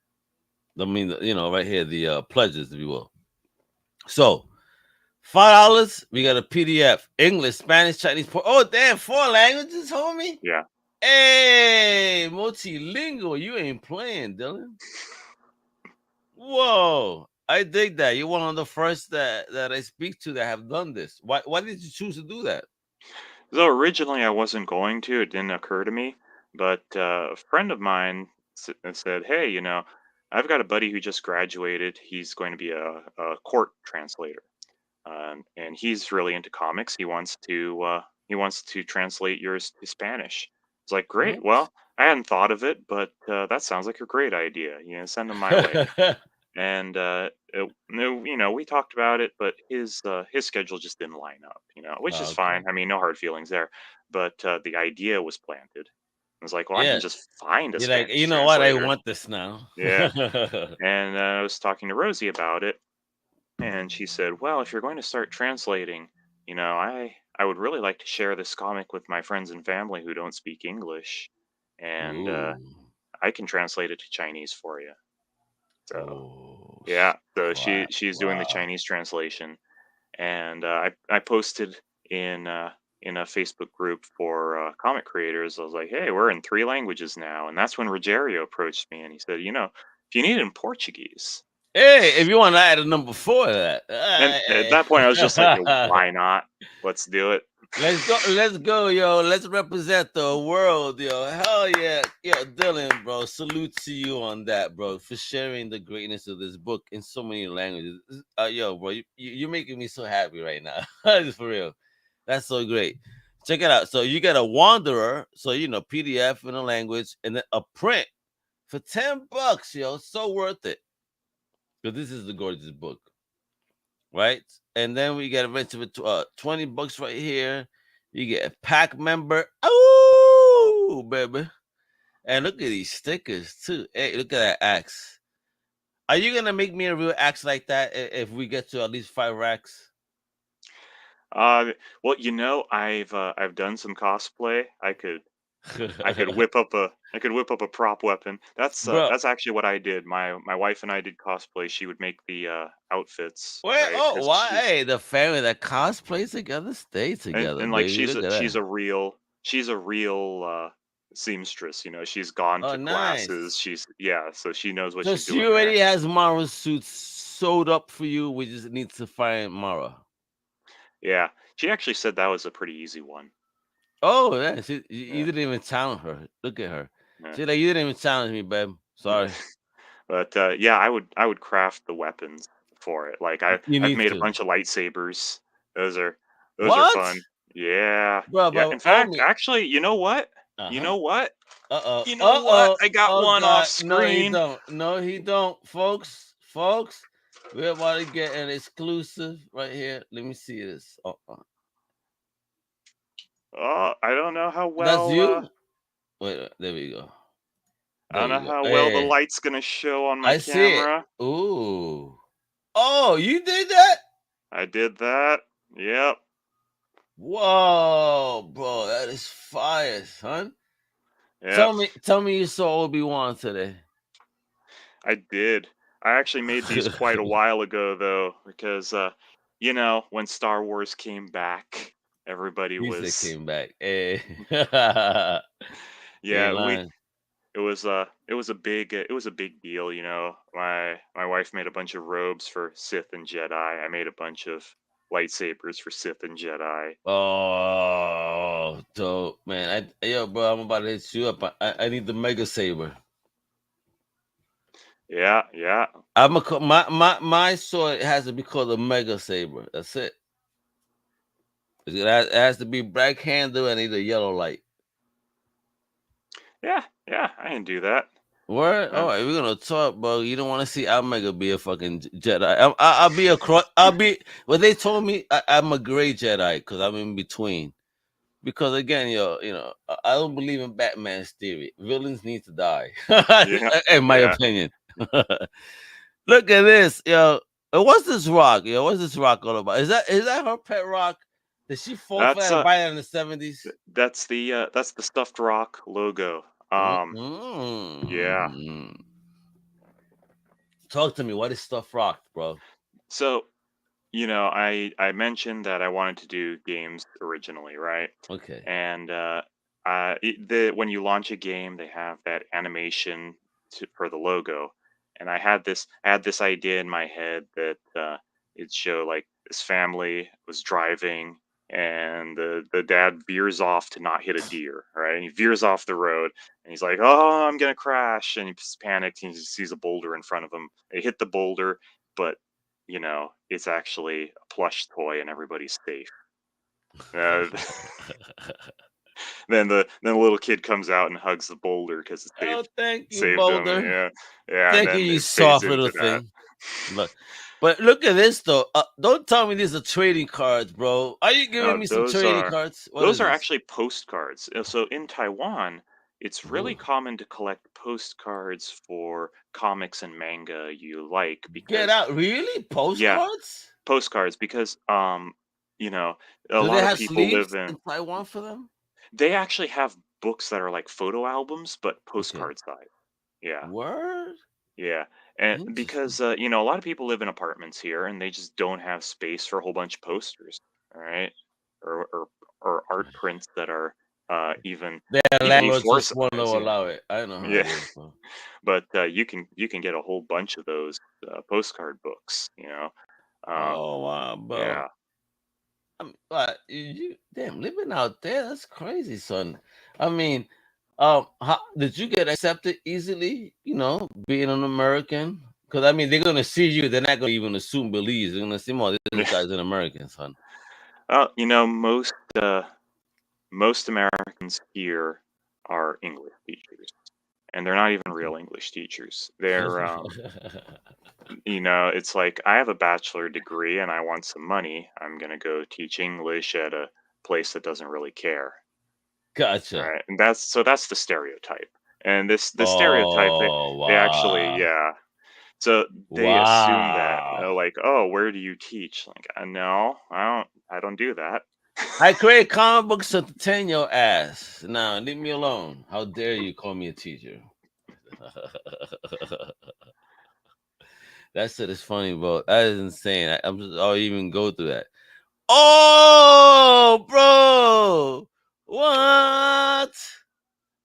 I mean, right here, the pledges, if you will. So, $5. We got a PDF, English, Spanish, Chinese. Oh, damn, 4 languages, homie. Yeah. Hey, multilingual. You ain't playing, Dylan. Whoa, I dig that. You're one of the first that I speak to that have done this. Why did you choose to do that? So originally I wasn't going to. It didn't occur to me, but a friend of mine said, "Hey, I've got a buddy who just graduated. He's going to be a court translator." And he's really into comics. He wants to translate yours to Spanish. It's like, great. What? Well, I hadn't thought of it, but that sounds like a great idea. Send them my way. And no, we talked about it, but his schedule just didn't line up. Which is Okay. fine. I mean, no hard feelings there. But the idea was planted. I was like, well, I can Yeah. just find a You're like, Spanish you know what? I translator. want this now. Yeah. And I was talking to Rosie about it, and she said, "Well, if you're going to start translating, I would really like to share this comic with my friends and family who don't speak English, and Ooh. I can translate it to Chinese for you." So Oh, yeah, so crap. she's doing the Wow. Chinese translation, and I posted in a Facebook group for comic creators. I was like, "Hey, we're in 3 languages now," and that's when Rogerio approached me and he said, "If you need it in Portuguese." Hey, if you want to add a number 4 to that, And at that point, I was just like, "Yeah, hey. why not? Let's do it." Let's go, yo. Let's represent the world, yo. Hell yeah. Yo, Dylan, bro. Salute to you on that, bro, for sharing the greatness of this book in so many languages. Yo, bro, you're making me so happy right now. Just for real. That's so great. Check it out. So you get a Wanderer, so PDF in a language, and then a print for $10, yo. So worth it. Because this is the gorgeous book, right? And then we get a rent of it, $20 right here. You get a pack member. Oh, baby. And look at these stickers too. Hey, look at that axe. Are you gonna make me a real axe like that if we get to at least 5 racks? Uh, well, I've done some cosplay. I could whip up a prop weapon. Bro, That's actually what I did. My wife and I did cosplay. She would make the outfits, wait, right? oh, Because why? Hey, the family that cosplays together, stay together, and like baby. Look at that. she's a real seamstress. She's gone Oh, to classes. nice. She's yeah, so she knows what So she's she doing there. already has model suits sewed up for you. We just need to find Mara. Yeah, she actually said that was a pretty easy one. Oh, yeah. You Yeah, didn't even challenge her. Look at her. yeah. She's like, you didn't even challenge me, babe. Sorry. But yeah, I would craft the weapons for it. Like You I've need made a to. bunch of lightsabers. Those are What? fun. Yeah, yeah. Bro, In fact, homie. actually, you know what? You Uh-huh. know what? Uh-oh. You know what? Uh-oh. I got Oh one off God. No, he screen. don't. No, he don't. Folks, we're about to get an exclusive right here. Let me see this. Oh, I don't know how That's well. you? Wait, there we go. I There don't know you go. how well the Hey, light's gonna show on my I see it. camera. Ooh. Oh, you did that? I did that. Yep. Whoa, bro, that is fire, son. Yep. Tell me you saw Obi-Wan today. I did. I actually made these quite a while ago though, because when Star Wars came back, everybody He said was came back. Hey. You ain't yeah, lying. it was a big deal, My wife made a bunch of robes for Sith and Jedi. I made a bunch of lightsabers for Sith and Jedi. Oh, dope, man. Yo, bro, I'm about to hit you up. I need the Mega Saber. Yeah, yeah. My sword has to be called a Mega Saber. That's it. It has to be black handle and either yellow light. Yeah, yeah, I can do that. Word. Uh, All right, we're gonna talk, bro. You don't want to see Omega be a fucking Jedi. I'll be a cross. I'll be. Well, they told me I'm a gray Jedi because I'm in between. Because again, I don't believe in Batman's theory. Villains need to die, yeah, in my yeah. opinion. Look at this, yo. What's this rock, yo? What's this rock all about? Is that her pet rock? Did she fall for That's that and buy it in the 70s? that's the stuffed rock logo. Yeah. Mm-mm. Talk to me. What is stuff rock, bro? So, I mentioned that I wanted to do games originally, right? Okay. And when you launch a game, they have that animation for the logo. And I had this idea in my head that it'd show like this family was driving, and the dad veers off to not hit a deer, right? And he veers off the road, and he's like, "Oh, I'm gonna crash!" And he's panicked. And he sees a boulder in front of him. They hit the boulder, but it's actually a plush toy, and everybody's safe. Uh, then the little kid comes out and hugs the boulder because it Oh, thank you, saved him. Boulder. Yeah, yeah, and Thank you, then you it fades soft little into that. thing. Look, but look at this though. Don't tell me these are trading cards, bro. Are you giving Now me some those trading are cards? What those is are this? actually postcards. So in Taiwan, it's really Ooh. common to collect postcards for comics and manga you like Get because out! Really? yeah, Postcards? postcards because you know a Do they lot of have people live sleeves in. in Taiwan for them? They actually have books that are like photo albums, but Okay. postcard size. Yeah, Word. yeah. And Interesting. because a lot of people live in apartments here, and they just don't have space for a whole bunch of posters, all right, or art prints that are even Their even landlords A4 just want to size. Yeah, allow it. I know how it yeah. is, bro. But you can get a whole bunch of those postcard books. Um, Oh wow, bro. yeah. Damn, living out there, that's crazy, son. I mean, did you get accepted easily? Being an American, because I mean, they're gonna see you. They're not gonna even assume Belize. They're gonna see, "Oh, this guy's an American, son." Most Americans here are English teachers, and they're not even real English teachers. It's like I have a bachelor degree and I want some money. I'm gonna go teach English at a place that doesn't really care, Gotcha. right? And that's the stereotype. And the stereotype Oh they actually wow, yeah. So they assume that wow. like, oh, where do you teach? Like, no, I don't do that. I create comic books to entertain your ass. Now, leave me alone. How dare you call me a teacher? That shit is funny, bro. That is insane. I'm just, I'll even go through that. Oh, bro. What?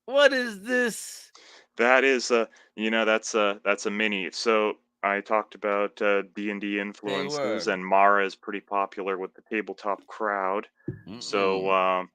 What is this? That is that's a mini. So I talked about D&D Say influences, word. and Mara is pretty popular with the tabletop crowd. So Mm-mm.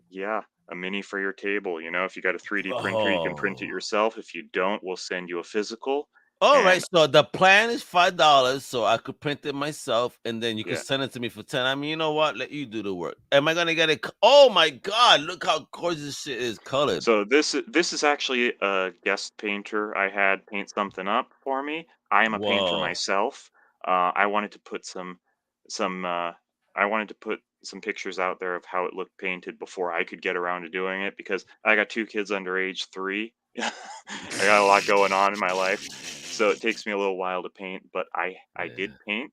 yeah, a mini for your table. If you got a 3D printer, you can print it Oh. yourself. If you don't, we'll send you a physical. All right, And so the plan is $5, so I could print it myself, and then you could yeah, send it to me for 10. I mean, you know what? Let you do the work. Am I gonna get it? Oh my God! Look how gorgeous this shit is colored. so this is actually a guest painter I had paint something up for me. I am a painter Whoa! myself. I wanted to put some I wanted to put some pictures out there of how it looked painted before I could get around to doing it because I got two kids under age 3. I got a lot going on in my life, so it takes me a little while to paint. But I Yeah, did paint.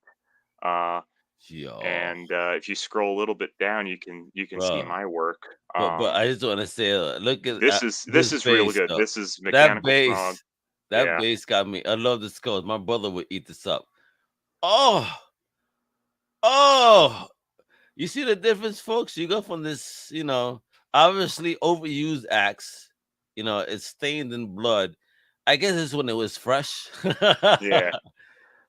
Uh, yo, and if you scroll a little bit down, you can see bro. my work. But I just want to say, look at This this is really base good. though. This is That Mechanical Frog. base, that Yeah. base got me. I love the skulls. My brother would eat this up. Oh, oh. You see the difference, folks? You go from this, obviously overused axe. It's stained in blood. I guess it's when it was fresh. Yeah.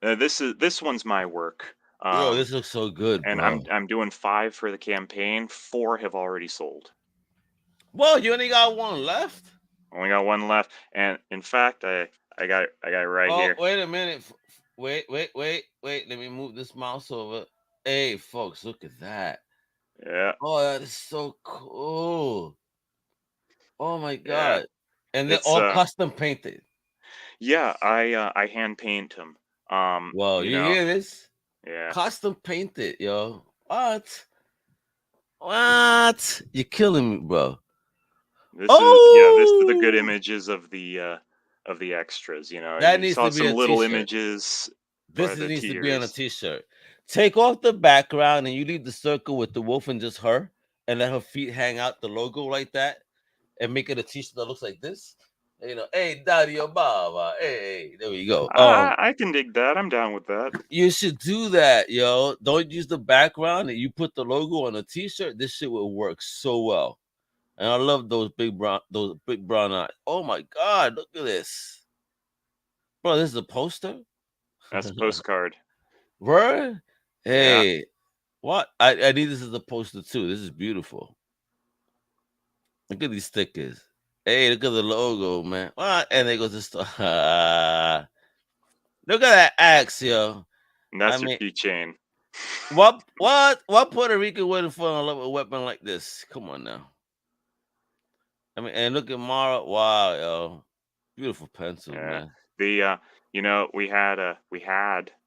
This one's my work. Yo, this looks so good, And bro. I'm doing 5 for the campaign. 4 have already sold. Whoa, you only got one left? Only got one left. And in fact, I got it right Oh, here. wait a minute. Wait. Let me move this mouse over. Hey, folks, look at that. Yeah. Oh, that is so cool. Oh my Yeah. God. And they're It's all custom painted. yeah, I hand paint them. Whoa, you hear this? Yeah. Custom painted, yo. What? What? You're killing me, bro. This is the good Oh, images of the extras. that You needs saw to be some a little t-shirt. images This by the needs to be on a tiers. t-shirt. Take off the background and you leave the circle with the wolf and just her, and let her feet hang out the logo like that, and make it a t-shirt that looks like this. Hey, Daddy Obama. Hey, there we go. I can dig that. I'm down with that. You should do that, yo. Don't use the background and you put the logo on a t-shirt. This shit will work so well. And I love those big brown eyes. Oh my God, look at this. Bro, this is a poster? That's a postcard. Word? Yeah. Hey, what? I need this as a poster too. This is beautiful. Look at these stickers. Hey, look at the logo, man. What? And there goes the stuff. Look at that axe, yo. And I that's your mean, keychain. what Puerto Rican wouldn't fall in love with a weapon like this? Come on now. I mean, and look at Mara. Wow, yo. Beautiful pencils, Yeah. man. The we had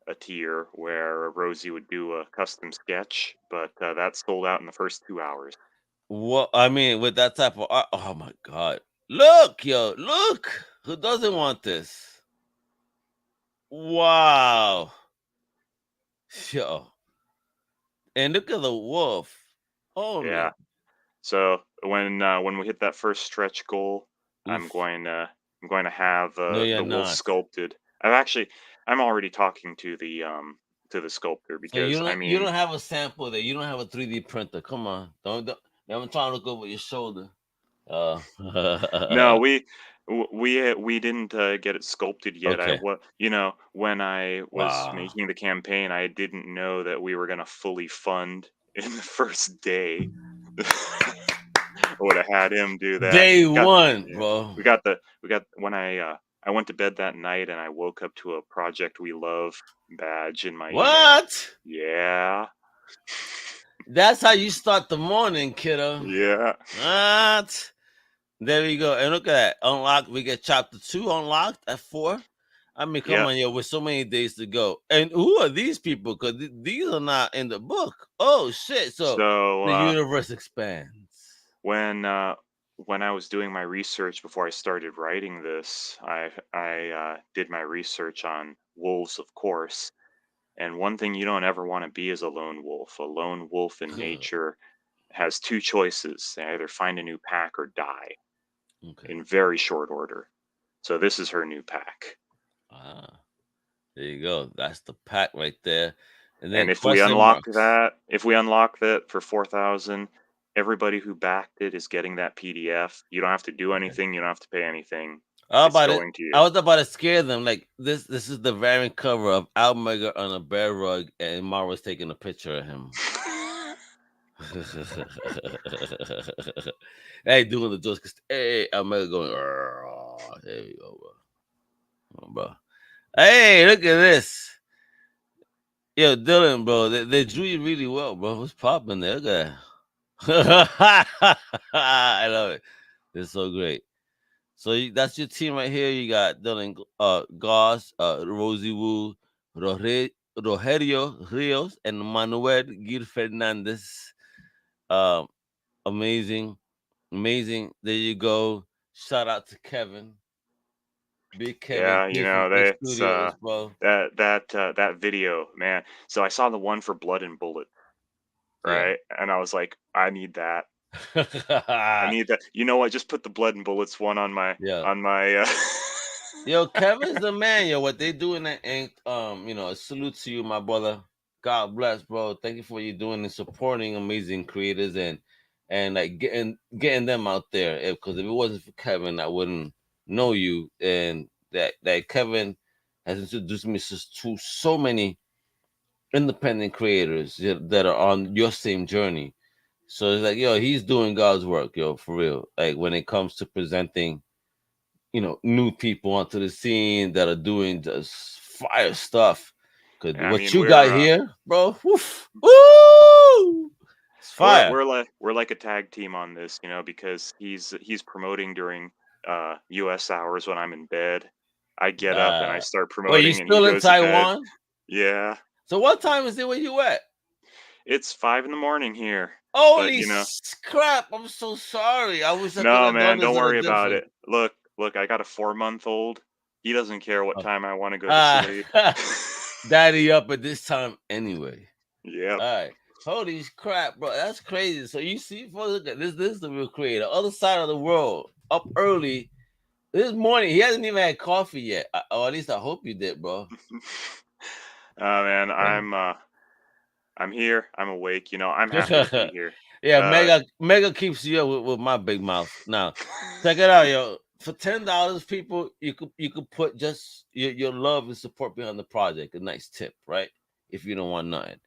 a tier where Rosie would do a custom sketch, but that sold out in the first 2 hours. What I mean, with that type of art, oh my God. Look, yo, look. Who doesn't want this? Wow. Yo. And look at the wolf. Yeah. Homie. So when we hit that first stretch goal, I'm Oof. going to I'm going to have No, you're the wolf not. sculpted. I'm already talking to the sculptor So you because I don't you mean don't have a sample there. You don't have a 3D printer. Come on. Don't I'm trying to look over your shoulder. Uh no, we didn't get it sculpted yet. okay. When I was Wow. making the campaign, I didn't know that we were gonna fully fund in the first day. I would have had him do that. Day Got one, yeah, bro. we got when I went to bed that night and I woke up to a Project We Love badge in my email. What? Yeah, That's how you start the morning, kiddo. yeah, What? There we go. And look at that. Unlocked. We get chapter 2 unlocked at 4. I mean, come yeah. on, yo, with so many days to go. And who are these people? Because these are not in the book. Oh, shit. So So the universe expands. when when I was doing my research before I started writing this, I did my research on wolves, of course. And one thing you don't ever want to be is a lone wolf. A lone wolf in nature has two choices: they either find a new pack or die Okay. in very short order. So this is her new pack. Ah, there you go. That's the pack right there. And And then question marks. if we unlock that for 4,000, everybody who backed it is getting that PDF. You don't have to do Okay. anything. You don't have to pay anything. it's going to I you. was about to scare them. Like this is the variant cover of Omega on a bear rug, and Mara's taking a picture of him. Hey, doing the jokes. Hey, Omega going. There you go, bro. Come on, bro. Hey, look at this. Yo, Dylan, bro, they drew you really well, bro. What's popping there? Look at that. I love it. It's so great. So that's your team right here. You got Dylan Goss, Rosie Wu, Rogerio Rios, and Manuel Gil Fernandez. Um, amazing, amazing. There you go. Shout out to Kevin, Big Kevin Yeah, here from In that's Studios, bro. that video, man. So I saw the one for Blood and Bullet, Yeah. right? And I was like, I need that. I need that. You know what? Just put the Blood and Bullets one on my Yeah. on my. Yo, Kevin's the man, yo. What they do in that ink, a salute to you, my brother. God bless, bro. Thank you for what you're doing and supporting amazing creators and like getting them out there. Because if it wasn't for Kevin, I wouldn't know you. And that Kevin has introduced me to so many independent creators that are on your same journey. So it's like, yo, he's doing God's work, yo, for real. Like when it comes to presenting new people onto the scene that are doing just fire stuff. Cause I what mean, you got we're here, bro, woof, woo, it's we're fire. we're like we're like a tag team on this, because he's promoting during U.S. hours when I'm in bed. I get up and I start Wait, you promoting, and he still in goes to bed. Taiwan? Yeah, So what time is it where you at? it's 5 in the morning here, but Holy crap! I'm so sorry. I wish I could no, have done man, this don't at a worry about different. it. Look, I got a 4-month-old. He doesn't care what time I want to go to Ah, sleep. daddy up at this time anyway. Yep. All right. Holy crap, bro. That's crazy. So you see, folks, look at this. This is the real creator. Other side of the world. Up early. This morning. He hasn't even had coffee yet. Or at least I hope you did, bro. Man, Yeah. I'm here. I'm awake. I'm happy to be here. Yeah, Uh, Mega keeps you up with my big mouth. Now, check it out, yo. For $10, people, you could put just your love and support behind the project. A nice tip, right? If you don't want nothing.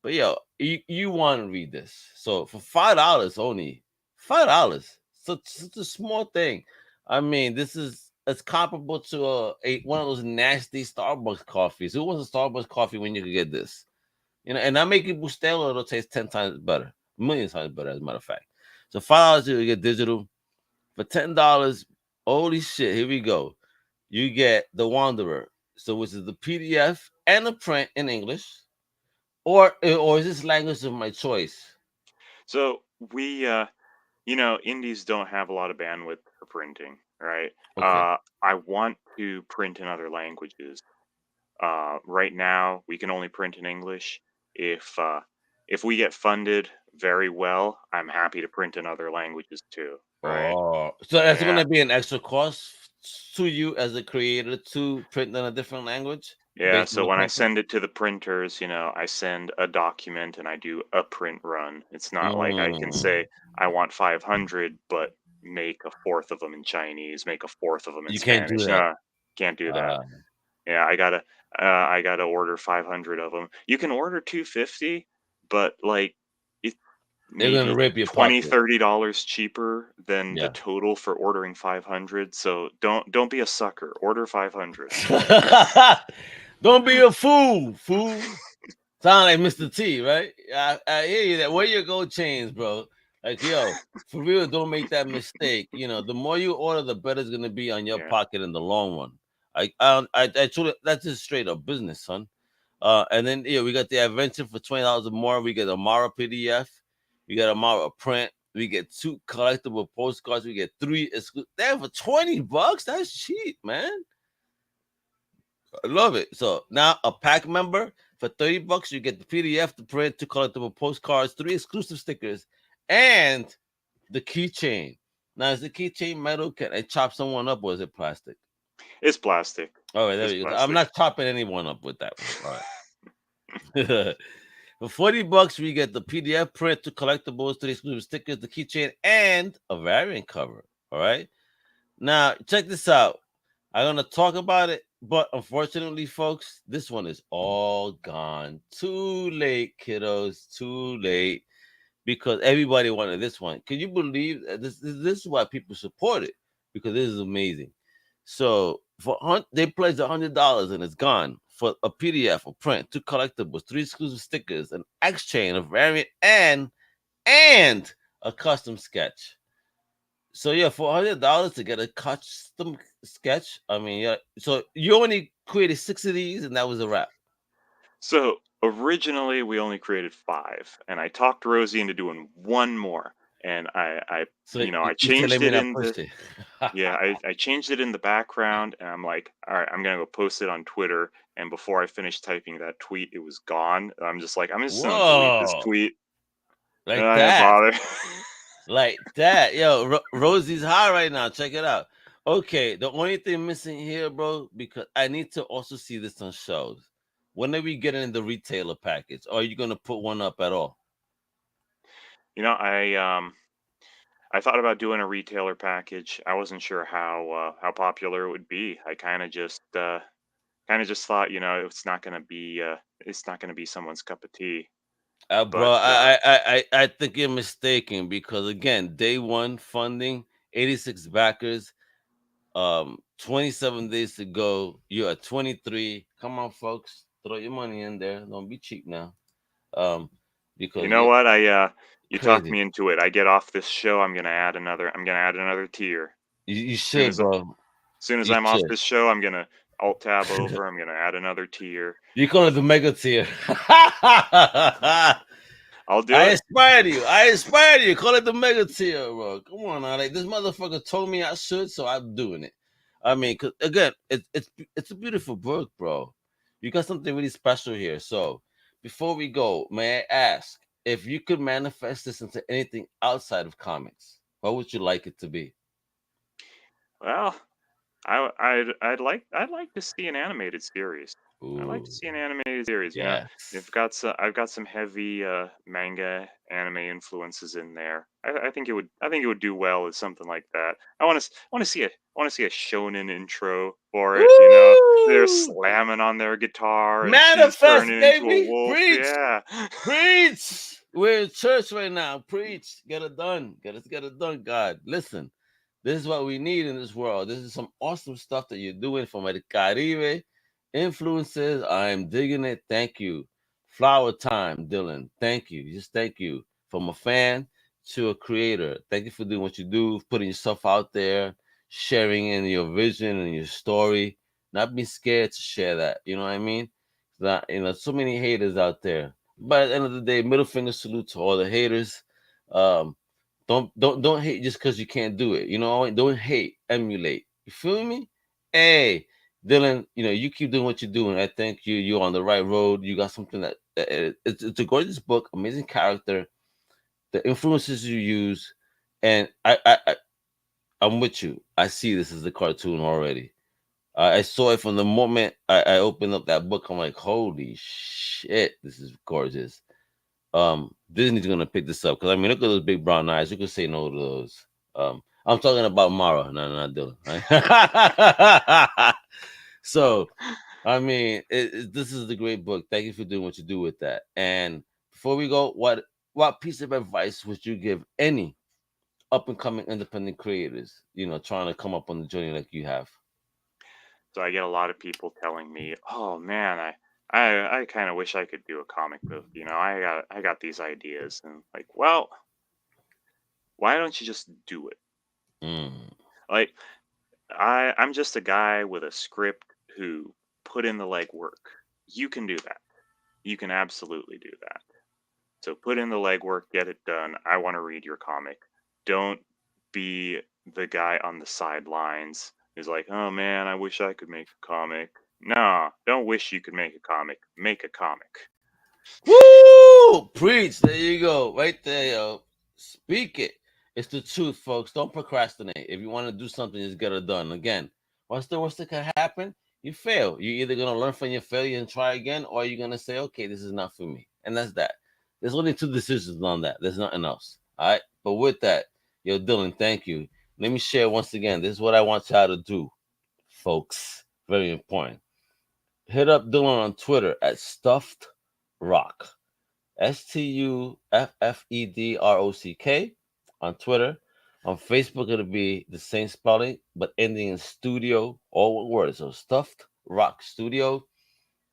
But yo, you want to read this. So for $5 only, $5. So it's a small thing. I mean, it's comparable to one of those nasty Starbucks coffees. Who wants a Starbucks coffee when you can get this? And I make it Bustelo, it'll taste 10 times better, a million times better, as a matter of fact. So $5 you get digital. For $10, holy shit, here we go. You get The Wanderer. So which is the PDF and the print in English. Or is this language of my choice? so indies don't have a lot of bandwidth for printing, right? Okay. I want to print in other languages. Right now, we can only print in English. If we get funded very well, I'm happy to print in other languages too, right? Oh, so that's Yeah. gonna be an extra cost to you as a creator to print in a different language Yeah, based on so the when I content. send it to the printers, I send a document and I do a print run. It's not like I can Mm. say I want 500, but make a fourth of them in Chinese, make a fourth of them in You can't do Spanish. that. No, can't do that. Uh, Yeah, I gotta order 500 of them. You can order 250, but like it they're gonna maybe rip your 20, pocket. $30 cheaper than the Yeah. total for ordering 500. So don't be a sucker. Order 500. Don't be a fool. Sound like Mr. T, right? I hear you. That where your gold chains, bro? Like, yo, for real, don't make that mistake. The more you order, the better it's gonna be on your Yeah. pocket in the long run. I truly, that's just straight up business, son. And then we got the adventure for $20 or more. We get a Mara PDF. We got a Mara print. We get 2 collectible postcards. We get 3 exclusive. Damn, for $20, that's cheap, man. I love it. So now a pack member for $30, you get the PDF, the print, 2 collectible postcards, 3 exclusive stickers, and the keychain. Now is the keychain metal? Can I chop someone up or is it plastic? It's plastic. All right, there It's you go. I'm plastic. not chopping anyone up with that one. All right. For $40, we get the PDF print, 2 collectibles, 3 exclusive stickers, the keychain, and a variant cover. All right. Now check this out. I'm gonna talk about it, but unfortunately, folks, this one is all gone. Too late, kiddos. Too late because everybody wanted this one. Can you believe this is why people support it because this is amazing. So they pledged $100 and it's gone for a PDF, a print, 2 collectibles, 3 exclusive stickers, an X chain, a variant, and a custom sketch. So yeah, for $100 to get a custom sketch, I mean, yeah. So you only created 6 of these, and that was a wrap. So originally we only created 5, and I talked Rosie into doing one more, and So I you telling changed me it that in the pushed it? yeah, I changed it in the background, and I'm like, all right, I'm gonna go post it on Twitter. And before I finished typing that tweet, it was gone. I'm just like, I'm just gonna delete this Whoa, tweet. And like I didn't that, bother. like that. Yo, Rosie's high right now. Check it out. Okay, the only thing missing here, bro, because I need to also see this on shows. When are we getting in the retailer package? Or are you gonna put one up at all? You know, I thought about doing a retailer package. I wasn't sure how popular it would be. I kind of just thought, it's not gonna be someone's cup of tea. Bro, But I think you're mistaken because again, day one funding, 86 backers, 27 days to go. You're at 23. Come on, folks, throw your money in there. Don't be cheap now. Um, you because know yeah, what? You talked crazy. me into it. I get off this show, I'm gonna add another tier. You Soon should, as as bro. soon as You I'm off should. this show, I'm gonna alt tab over. I'm gonna add another tier. You call it the mega tier. I'll do I it. inspired you. I inspired you. Call it the mega tier, bro. Come on, now. Like this motherfucker told me I should, so I'm doing it. I mean, cause again, it's a beautiful book, bro. You got something really special here. So before we go, may I ask if you could manifest this into anything outside of comics? What would you like it to be? Well, I'd like to see an animated series. I'd like Ooh, to see an animated series. yes. I've got some heavy manga anime influences in there. I think it would do well as something like that. I want to see a shonen intro for it. They're Woo! slamming on their guitar and she's Manifest, turning into a baby. wolf. Preach. Yeah. Preach. We're in church right now. Preach. Get it done. Get it done, God. Listen, this is what we need in this world. This is some awesome stuff that you're doing from the Caribe influences. I am digging it. Thank you. Flower time, Dylan. Thank you. Just thank you. From a fan to a creator. Thank you for doing what you do, putting yourself out there, sharing in your vision and your story. Not being scared to share that. You know what I mean? That so many haters out there. But at the end of the day, middle finger salute to all the haters. Um, don't hate just because you can't do it. Don't hate, emulate. You feel me? Hey, Dylan, you keep doing what you're doing. I think you're on the right road. You got something it's a gorgeous book, amazing character, the influences you use, and I'm with you. I see this as a cartoon already. I saw it from the moment I opened up that book. I'm like, holy shit, this is gorgeous. Disney's gonna pick this up because I mean, look at those big brown eyes. You could say no to those. I'm talking about Mara, no, not Dylan. Right? So, I mean, this is a great book. Thank you for doing what you do with that. And before we go, what piece of advice would you give any up and coming independent creators? Trying to come up on the journey like you have. So I get a lot of people telling me, "Oh man, I kind of wish I could do a comic book. I got these ideas." And like, well, why don't you just do it? Mm. Like, I'm just a guy with a script who put in the legwork. You can do that. You can absolutely do that. So put in the legwork, get it done. I want to read your comic. Don't be the guy on the sidelines who's like, "Oh man, I wish I could make a comic." No, don't wish you could make a comic. Make a comic. Woo! Preach. There you go. Right there, yo. Speak it. It's the truth, folks. Don't procrastinate. If you want to do something, just get it done. Again, what's the worst that can happen? You fail. You're either going to learn from your failure and try again, or you're going to say, okay, this is not for me. And that's that. There's only 2 decisions on that. There's nothing else. All right. But with that, yo, Dylan, thank you. Let me share once again. This is what I want y'all to do. folks. Very important. Hit up Dylan on Twitter at Stuffed Rock. STUFFEDROCK on Twitter. On Facebook, it'll be the same spelling, but ending in studio, all one word. So Stuffed Rock Studio.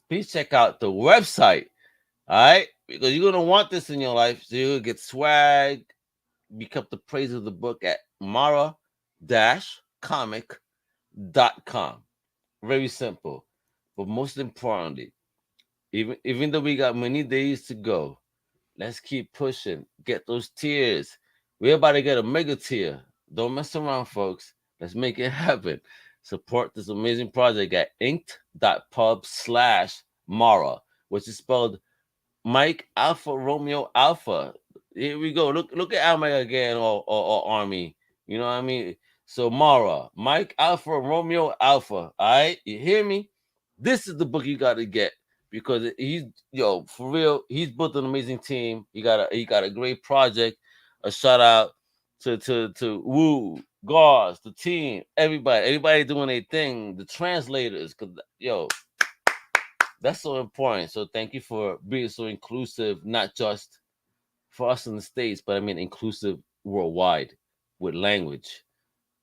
Please check out the website. All right? Because you're going to want this in your life. So you'll get swag, become the praise of the book at mara-comic.com. Very simple. But most importantly, even though we got many days to go, let's keep pushing. Get those tiers. We're about to get a mega tier. Don't mess around, folks. Let's make it happen. Support this amazing project at inked.pub/Mara, which is spelled Mike Alpha Romeo Alpha. Here we go. Look at Alma again or Army. You know what I mean? So Mara, Mike Alpha Romeo Alpha. All right, you hear me? This is the book you got to get because he's for real. He's built an amazing team. He got a great project. A shout out to Woo, Goss, the team, everybody doing their thing. The translators, cause that's so important. So thank you for being so inclusive, not just for us in the States, but I mean inclusive worldwide with language.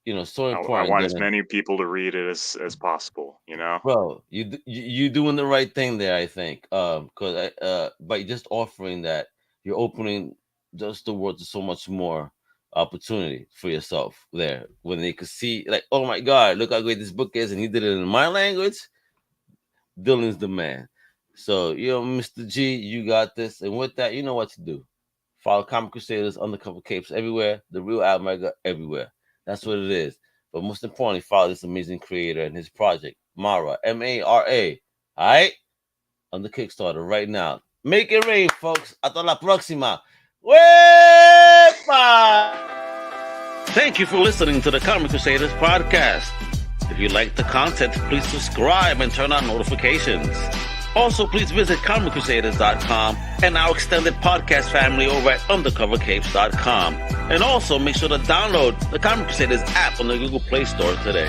So important. I want as many people to read it as possible. Bro, you doing the right thing there, I think. Because by just offering that, you're opening just the world to so much more opportunity for yourself there. When they could see, like, oh my God, look how great this book is, and he did it in my language. Dylan's the man. So, Mr. G, you got this. And with that, you know what to do. Follow Comic Crusaders, Undercover Capes everywhere. The Real Almega everywhere. That's what it is. But most importantly, follow this amazing creator and his project, Mara, M-A-R-A. All right? On the Kickstarter right now. Make it rain, folks. Hasta la próxima. Wepa! Thank you for listening to the Comic Crusaders Podcast. If you like the content, please subscribe and turn on notifications. Also, please visit comiccrusaders.shop and our extended podcast family over at undercovercapes.com. And also, make sure to download the Comic Crusaders app on the Google Play Store today.